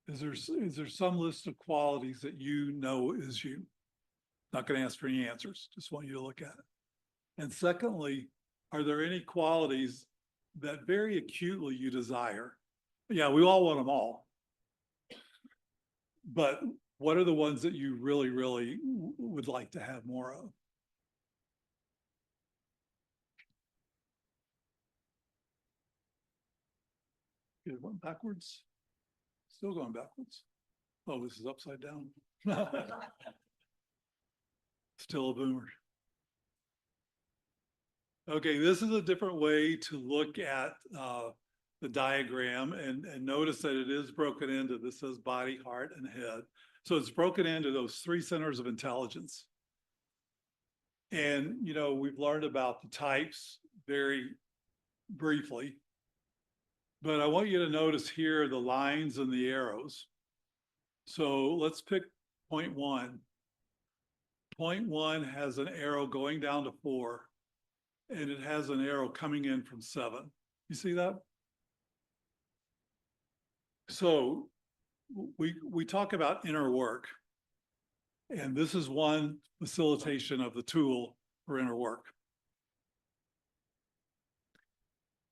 is there some list of qualities that you know is you? Not going to ask for any answers, just want you to look at it. And secondly, are there any qualities that very acutely you desire? Yeah, we all want them all. But what are the ones that you really, really would like to have more of? Good, went backwards. Still going backwards. Oh, this is upside down. Still a boomer. Okay, this is a different way to look at the diagram and notice that it is broken into, this says body, heart, and head. So it's broken into those three centers of intelligence. And, you know, we've learned about the types very briefly, but I want you to notice here the lines and the arrows. So let's pick point one. Point one has an arrow going down to 4, and it has an arrow coming in from 7. You see that? So we talk about inner work, and this is one facilitation of the tool for inner work.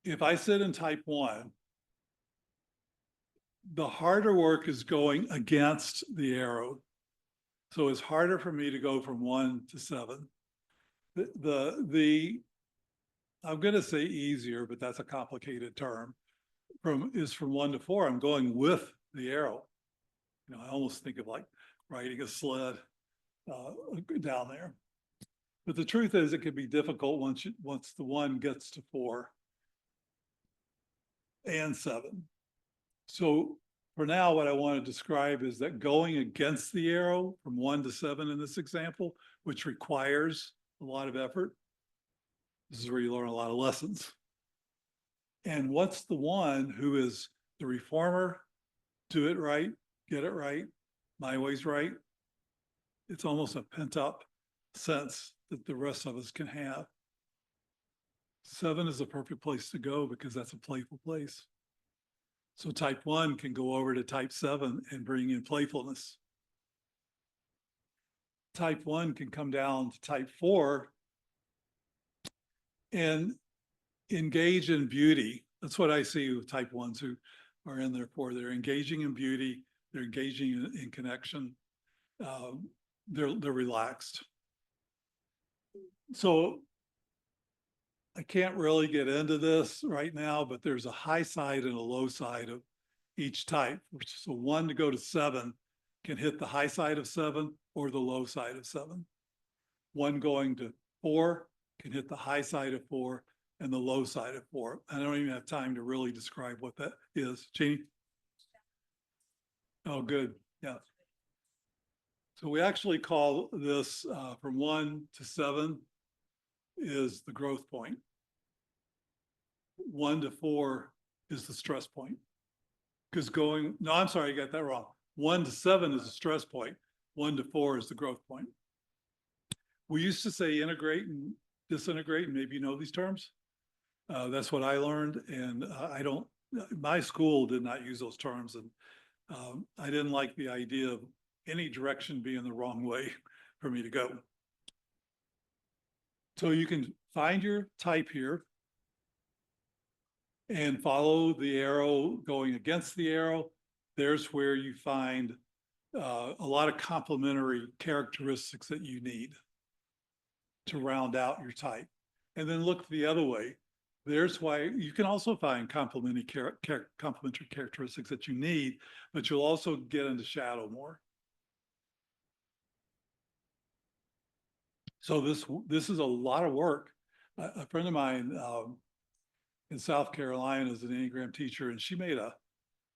If I sit in type 1, the harder work is going against the arrow. So it's harder for me to go from 1 to 7. I'm going to say easier, but that's a complicated term. From 1 to 4, I'm going with the arrow. You know, I almost think of like riding a sled down there. But the truth is, it can be difficult once the 1 gets to 4 and 7. So for now, what I want to describe is that going against the arrow from 1 to 7 in this example, which requires a lot of effort, this is where you learn a lot of lessons. And what's the one who is the reformer? Do it right, get it right, my way's right. It's almost a pent up sense that the rest of us can have. 7 is the perfect place to go because that's a playful place. So type 1 can go over to type 7 and bring in playfulness. Type 1 can come down to type 4 and engage in beauty. That's what I see with type 1s who are in there for. They're engaging in beauty. They're engaging in connection. They're relaxed. So I can't really get into this right now, but there's a high side and a low side of each type. So 1 to go to 7 can hit the high side of 7 or the low side of 7. 1 going to 4 can hit the high side of 4 and the low side of 4. I don't even have time to really describe what that is. Jeannie? Oh, good. Yeah. So we actually call this from 1 to 7 is the growth point. 1 to 4 is the stress point. Because no, I'm sorry, I got that wrong. 1 to 7 is the stress point. 1 to 4 is the growth point. We used to say integrate and disintegrate, and maybe you know these terms. That's what I learned, and my school did not use those terms, and I didn't like the idea of any direction being the wrong way for me to go. So you can find your type here and follow the arrow going against the arrow. There's where you find a lot of complementary characteristics that you need to round out your type. And then look the other way. There's why you can also find complementary characteristics that you need, but you'll also get into shadow more. So this is a lot of work. A friend of mine in South Carolina is an Enneagram teacher, and she made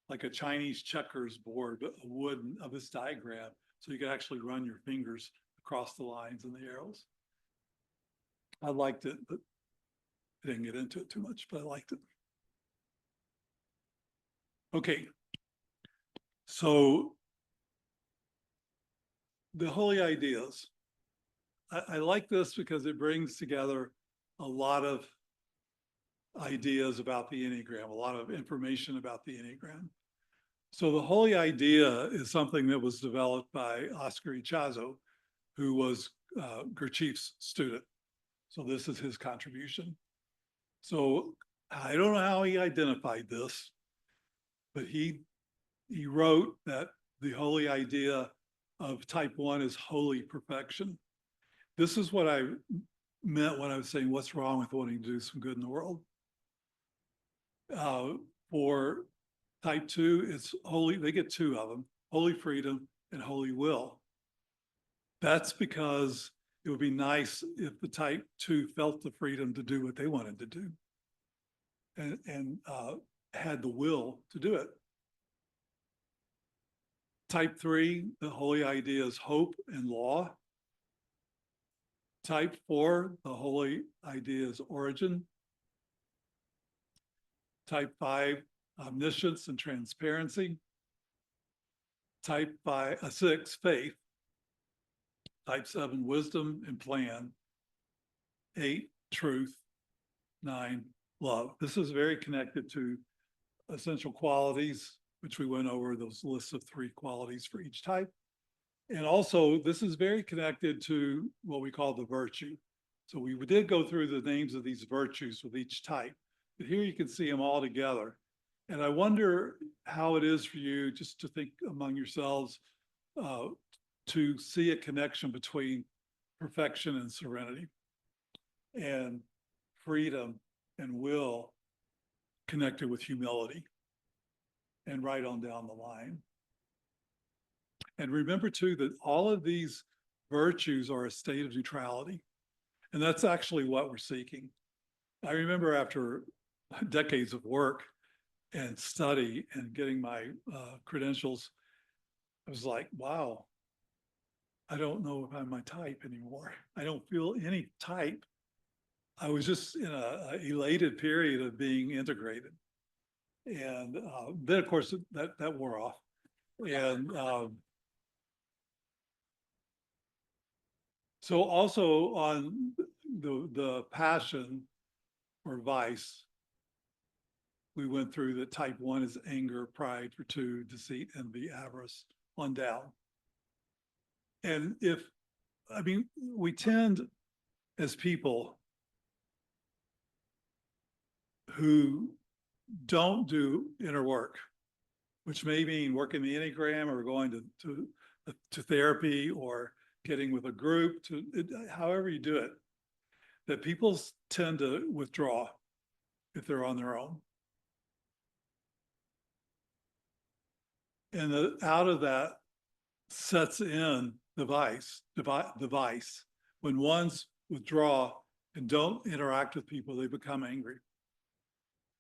like a Chinese checkers board, but a wooden of this diagram, so you could actually run your fingers across the lines and the arrows. I liked it, but I didn't get into it too much, but I liked it. Okay, so the holy ideas. I like this because it brings together a lot of ideas about the Enneagram, a lot of information about the Enneagram. So the holy idea is something that was developed by Oscar Ichazo, who was Gurdjieff's student. So this is his contribution. So I don't know how he identified this, but he wrote that the holy idea of type 1 is holy perfection. This is what I meant when I was saying what's wrong with wanting to do some good in the world. For type 2, it's holy, they get two of them, holy freedom and holy will. That's because it would be nice if the type 2 felt the freedom to do what they wanted to do and had the will to do it. Type 3, the holy idea is hope and law. Type 4, the holy idea is origin. Type 5, omniscience and transparency. Type 6, faith. Type 7, wisdom and plan. 8, truth. 9, love. This is very connected to essential qualities, which we went over those lists of 3 qualities for each type. And also, this is very connected to what we call the virtue. So we did go through the names of these virtues with each type, but here you can see them all together. And I wonder how it is for you just to think among yourselves to see a connection between perfection and serenity, and freedom and will connected with humility, and right on down the line. And remember too, that all of these virtues are a state of neutrality. And that's actually what we're seeking. I remember after decades of work and study and getting my credentials, I was like, wow, I don't know if I'm my type anymore. I don't feel any type. I was just in a elated period of being integrated. And then of course that wore off. And so also on the passion or vice, we went through that type 1 is anger, pride, for 2, deceit, envy, avarice, on down. And we tend as people who don't do inner work, which may mean working the Enneagram or going to therapy or getting with a group, however you do it, that people tend to withdraw if they're on their own. And out of that sets in the vice. When ones withdraw and don't interact with people, they become angry.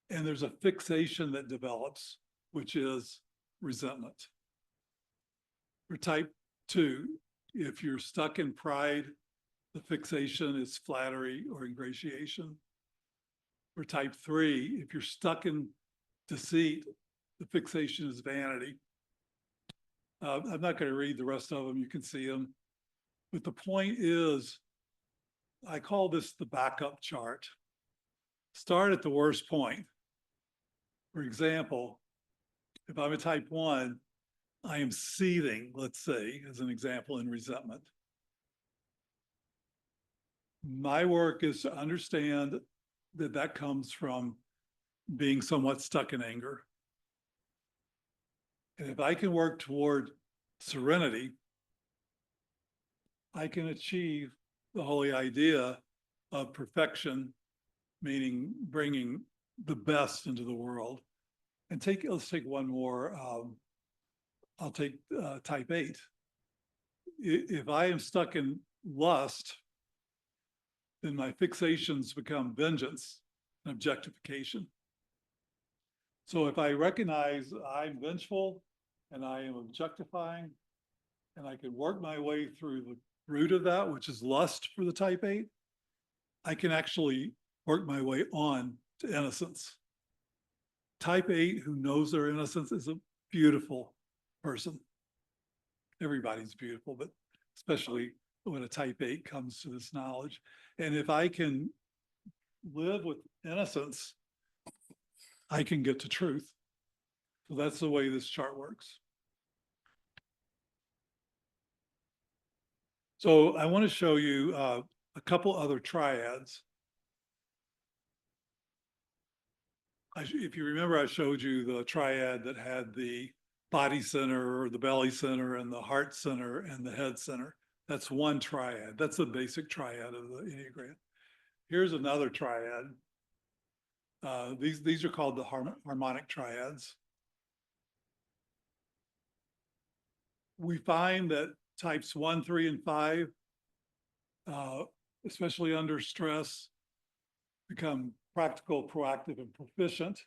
And there's a fixation that develops, which is resentment. For type 2, if you're stuck in pride, the fixation is flattery or ingratiation. For type 3, if you're stuck in deceit, the fixation is vanity. I'm not going to read the rest of them. You can see them. But the point is, I call this the backup chart. Start at the worst point. For example, if I'm a type 1, I am seething, let's say, as an example, in resentment. My work is to understand that that comes from being somewhat stuck in anger. And if I can work toward serenity, I can achieve the holy idea of perfection, meaning bringing the best into the world. And let's take one more. I'll take type 8. If I am stuck in lust, then my fixations become vengeance and objectification. So if I recognize I'm vengeful and I am objectifying, and I can work my way through the root of that, which is lust for the type 8, I can actually work my way on to innocence. Type 8 who knows their innocence is a beautiful person. Everybody's beautiful, but especially when a type 8 comes to this knowledge. And if I can live with innocence, I can get to truth. So that's the way this chart works. So I want to show you a couple other triads. If you remember, I showed you the triad that had the body center or the belly center and the heart center and the head center. That's one triad. That's the basic triad of the Enneagram. Here's another triad. These are called the harmonic triads. We find that types 1, 3, and 5, especially under stress, become practical, proactive, and proficient,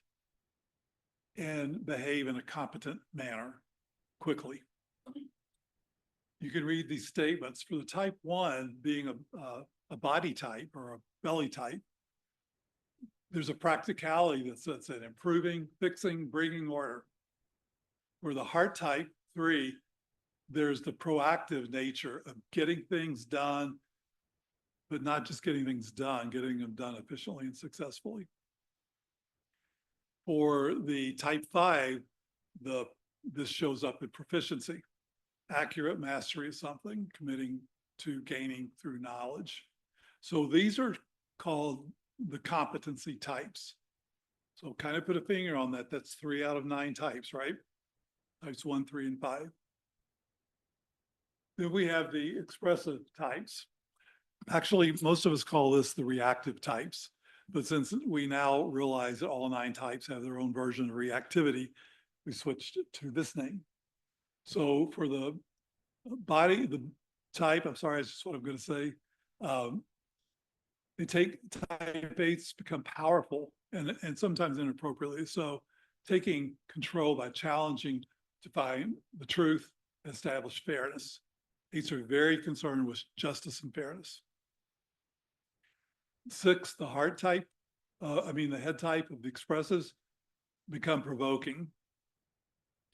and behave in a competent manner quickly. You can read these statements. For the type 1, being a body type or a belly type, there's a practicality that sets in improving, fixing, bringing order. For the heart type 3, there's the proactive nature of getting things done, but not just getting things done, getting them done efficiently and successfully. For the type 5, this shows up in proficiency, accurate mastery of something, committing to gaining through knowledge. So these are called the competency types. So kind of put a finger on that. That's 3 out of 9 types, right? Types 1, 3, and 5. Then we have the expressive types. Actually, most of us call this the reactive types. But since we now realize that all 9 types have their own version of reactivity, we switched to this name. So for the body, the type, I'm sorry, that's just what I'm going to say. They take type 8s become powerful and sometimes inappropriately. So taking control by challenging to find the truth, establish fairness. 8s are very concerned with justice and fairness. 6, the heart type, the head type of the expressives become provoking,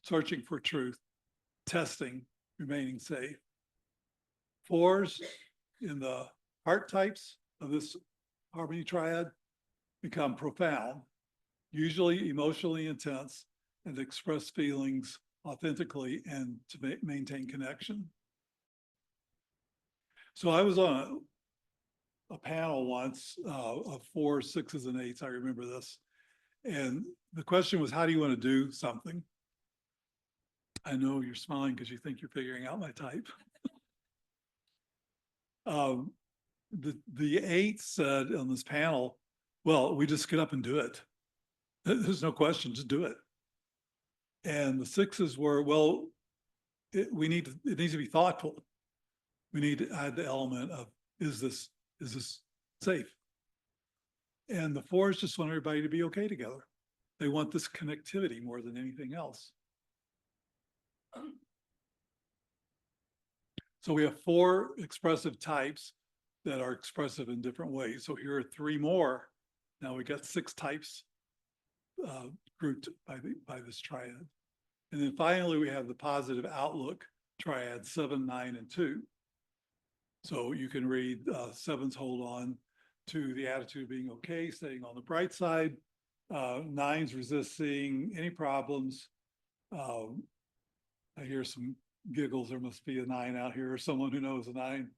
searching for truth, testing, remaining safe. 4s in the heart types of this harmony triad become profound, usually emotionally intense, and express feelings authentically and to maintain connection. So I was on a panel once of 4s, 6s, and 8s. I remember this. And the question was, how do you want to do something? I know you're smiling because you think you're figuring out my type. The 8 said on this panel, well, we just get up and do it. There's no question, just do it. And the 6s were, well, it needs to be thoughtful. We need to add the element of, is this safe? And the 4s just want everybody to be okay together. They want this connectivity more than anything else. So we have 4 expressive types that are expressive in different ways. So here are 3 more. Now we got 6 types grouped by this triad. And then finally, we have the positive outlook triad, 7, 9, and 2. So you can read 7s hold on to the attitude of being okay, staying on the bright side. 9s resist seeing any problems. I hear some giggles. There must be a 9 out here or someone who knows a 9.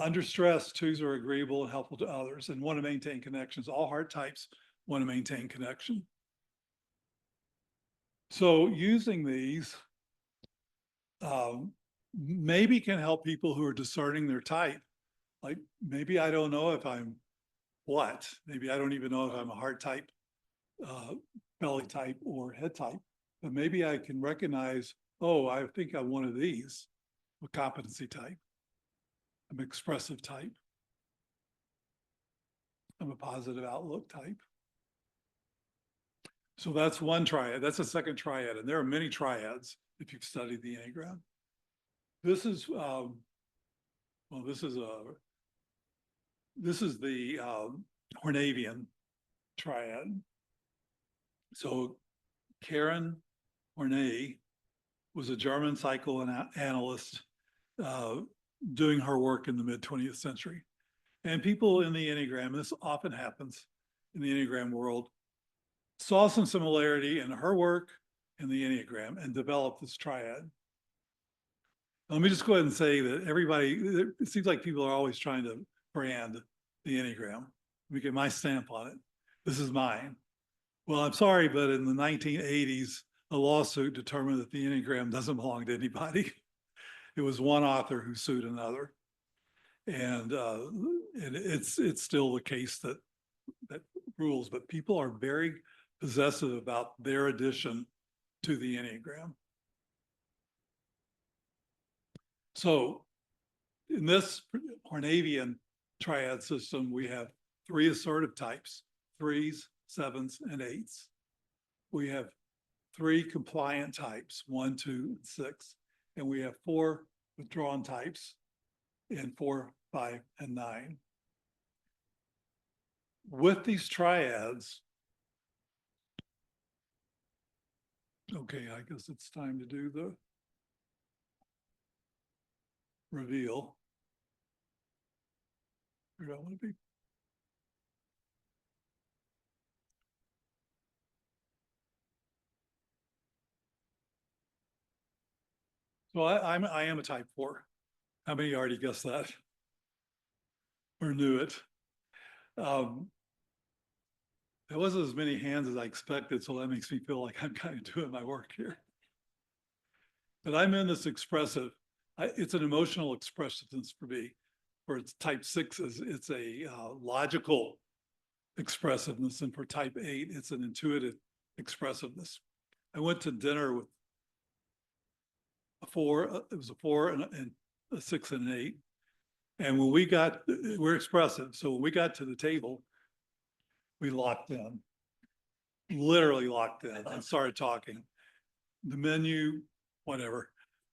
Under stress, 2s are agreeable and helpful to others and want to maintain connections. All heart types want to maintain connection. So using these maybe can help people who are discerning their type. Like maybe I don't know if I'm what. Maybe I don't even know if I'm a heart type, belly type, or head type. But maybe I can recognize, oh, I think I'm one of these, a competency type. I'm an expressive type. I'm a positive outlook type. So that's one triad. That's a second triad. And there are many triads if you've studied the Enneagram. This is, this is the Hornevian triad. So Karen Horney was a German psychoanalyst doing her work in the mid-20th century. And people in the Enneagram, this often happens in the Enneagram world, saw some similarity in her work in the Enneagram and developed this triad. Let me just go ahead and say that everybody, it seems like people are always trying to brand the Enneagram. Let me get my stamp on it. This is mine. Well, I'm sorry, but in the 1980s, a lawsuit determined that the Enneagram doesn't belong to anybody. It was one author who sued another. And it's still the case that rules, but people are very possessive about their addition to the Enneagram. So in this Hornevian triad system, we have 3 assertive types, 3s, 7s, and 8s. We have 3 compliant types, 1, 2, and 6. And we have 4 withdrawn types in 4, 5, and 9. With these triads, okay, I guess it's time to do the reveal. Where do I want to be? So I am a type 4. How many already guessed that or knew it? There wasn't as many hands as I expected, so that makes me feel like I'm kind of doing my work here. But I'm in this expressive. It's an emotional expressiveness for me. For its type 6, it's a logical expressiveness, and for type 8, it's an intuitive expressiveness. I went to dinner with a 4. It was a 4 and a 6 and an 8. And when we're expressive. So when we got to the table, we locked in, literally locked in, and started talking. The menu, whatever.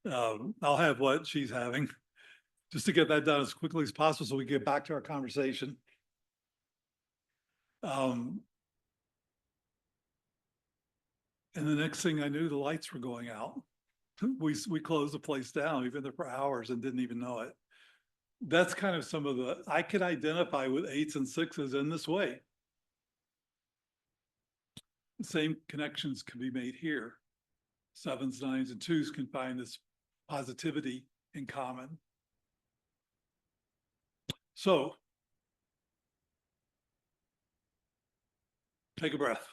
I'll have what she's having, just to get that done as quickly as possible so we get back to our conversation. And the next thing I knew, the lights were going out. We closed the place down. We've been there for hours and didn't even know it. That's kind of some of I could identify with 8s and 6s in this way. The same connections can be made here. 7s, 9s, and 2s can find this positivity in common. So take a breath.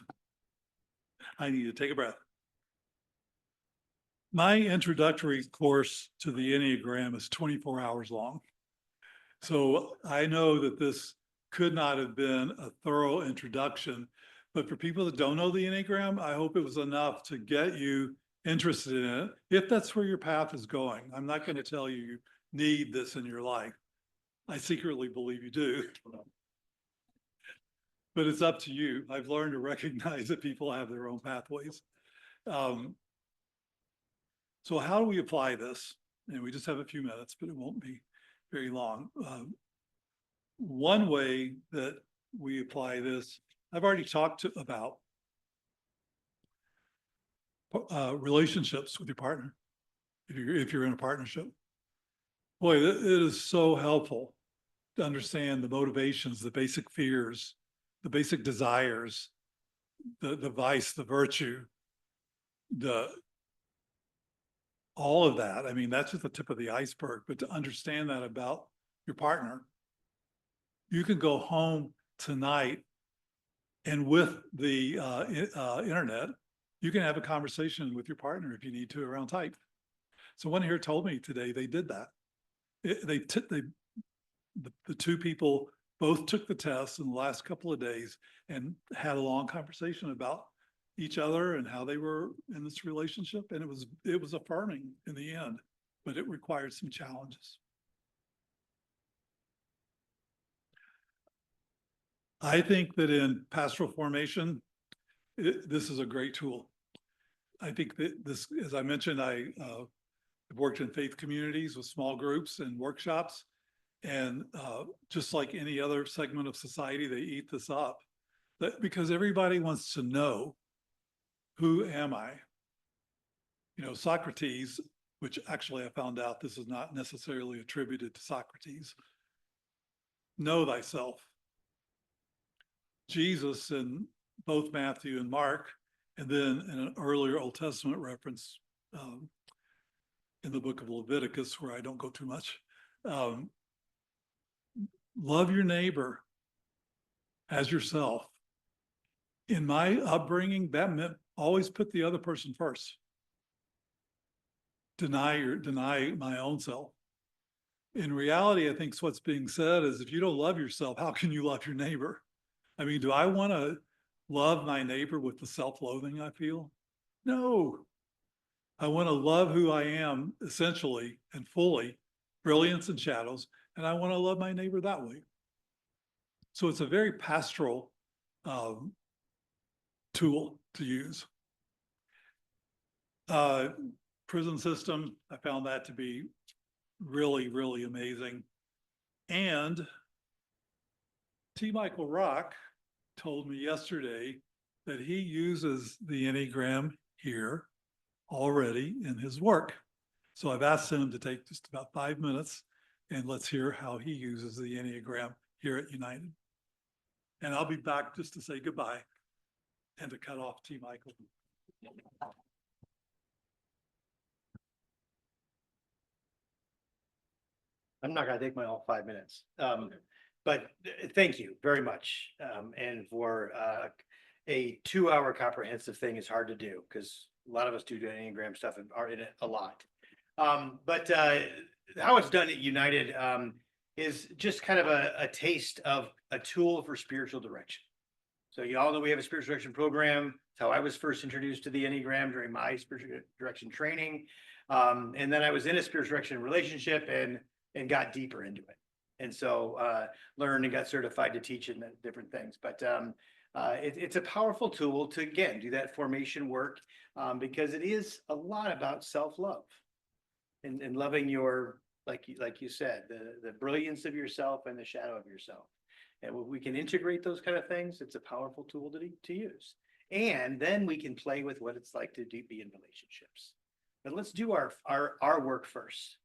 I need to take a breath. My introductory course to the Enneagram is 24 hours long. So I know that this could not have been a thorough introduction, but for people that don't know the Enneagram, I hope it was enough to get you interested in it, if that's where your path is going. I'm not going to tell you you need this in your life. I secretly believe you do. But it's up to you. I've learned to recognize that people have their own pathways. So how do we apply this? And we just have a few minutes, but it won't be very long. One way that we apply this, I've already talked about relationships with your partner. If you're in a partnership, boy, it is so helpful to understand the motivations, the basic fears, the basic desires, the vice, the virtue, all of that. I mean, that's just the tip of the iceberg, but to understand that about your partner, you can go home tonight and with the internet, you can have a conversation with your partner if you need to around type. Someone here told me today they did that. The 2 people both took the test in the last couple of days and had a long conversation about each other and how they were in this relationship. And it was affirming in the end, but it required some challenges. I think that in pastoral formation, this is a great tool. I think that this, as I mentioned, I have worked in faith communities with small groups and workshops. And just like any other segment of society, they eat this up. Because everybody wants to know, who am I? You know, Socrates, which actually I found out this is not necessarily attributed to Socrates. Know thyself. Jesus in both Matthew and Mark And then in an earlier Old Testament reference, in the book of Leviticus, where I don't go too much, love your neighbor as yourself. In my upbringing, that meant always put the other person first. Deny my own self. In reality, I think what's being said is if you don't love yourself, how can you love your neighbor? I mean, do I want to love my neighbor with the self-loathing I feel? No. I want to love who I am essentially and fully, brilliance and shadows, and I want to love my neighbor that way. So it's a very pastoral tool to use. Prison system, I found that to be really, really amazing. And T. Michael Rock told me yesterday that he uses the Enneagram here already in his work. So I've asked him to take just about 5 minutes and let's hear how he uses the Enneagram here at United. And I'll be back just to say goodbye and to cut off T. Michael. I'm not going to take my all 5 minutes. But thank you very much. And for a 2-hour comprehensive thing is hard to do because a lot of us do Enneagram stuff and are in it a lot. But how it's done at United is just kind of a taste of a tool for spiritual direction. So you all know we have a spiritual direction program. It's how I was first introduced to the Enneagram during my spiritual direction training. And then I was in a spiritual direction relationship and got deeper into it. And so learned and got certified to teach in different things. But it's a powerful tool to, again, do that formation work because it is a lot about self-love and loving your, like you said, the brilliance of yourself and the shadow of yourself. And when we can integrate those kind of things, it's a powerful tool to use. And then we can play with what it's like to be in relationships. But let's do our work first.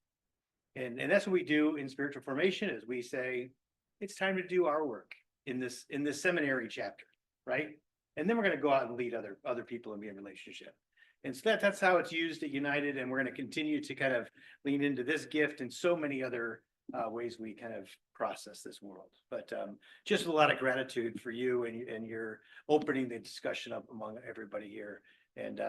And that's what we do in spiritual formation is we say, it's time to do our work in this seminary chapter, right? And then we're going to go out and lead other people and be in relationship. And so that's how it's used at United. And we're going to continue to kind of lean into this gift and so many other ways we kind of process this world. But just a lot of gratitude for you and your opening the discussion up among everybody here. And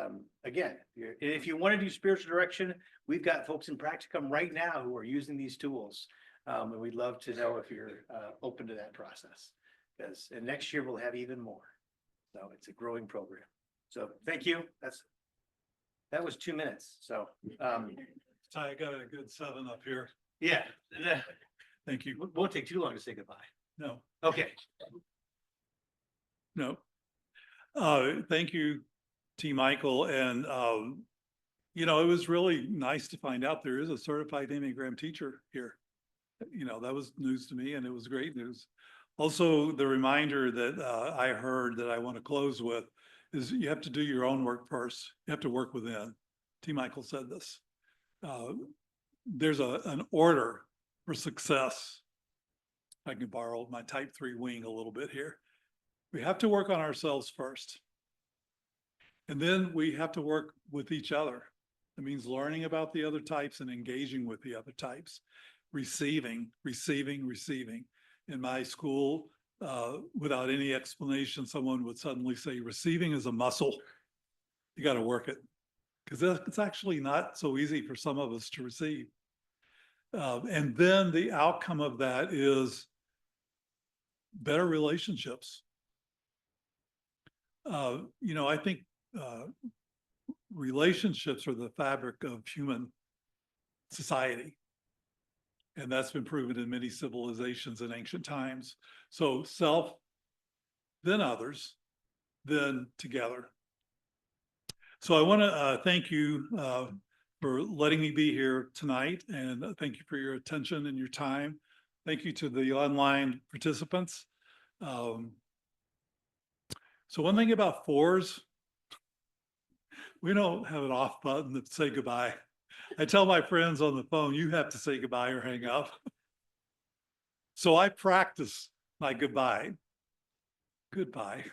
again, if you want to do spiritual direction, we've got folks in practicum right now who are using these tools. And we'd love to know if you're open to that process. And next year we'll have even more. So it's a growing program. So thank you. That was 2 minutes. So I got a good 7 up here. yeah. Thank you. Won't take too long to say goodbye. No. Okay. No. Thank you, T. Michael. And, it was really nice to find out there is a certified Enneagram teacher here. That was news to me and it was great news. Also, the reminder that I heard that I want to close with is you have to do your own work first. You have to work within. T. Michael said this. There's an order for success. I can borrow my type 3 wing a little bit here. We have to work on ourselves first. And then we have to work with each other. It means learning about the other types and engaging with the other types. Receiving. In my school, without any explanation, someone would suddenly say, receiving is a muscle. You got to work it. Because it's actually not so easy for some of us to receive. And then the outcome of that is better relationships. I think relationships are the fabric of human society. And that's been proven in many civilizations in ancient times. So self, then others, then together. So I want to thank you for letting me be here tonight. And thank you for your attention and your time. Thank you to the online participants. So one thing about 4s, we don't have an off button to say goodbye. I tell my friends on the phone, you have to say goodbye or hang up. So I practice my goodbye. Goodbye.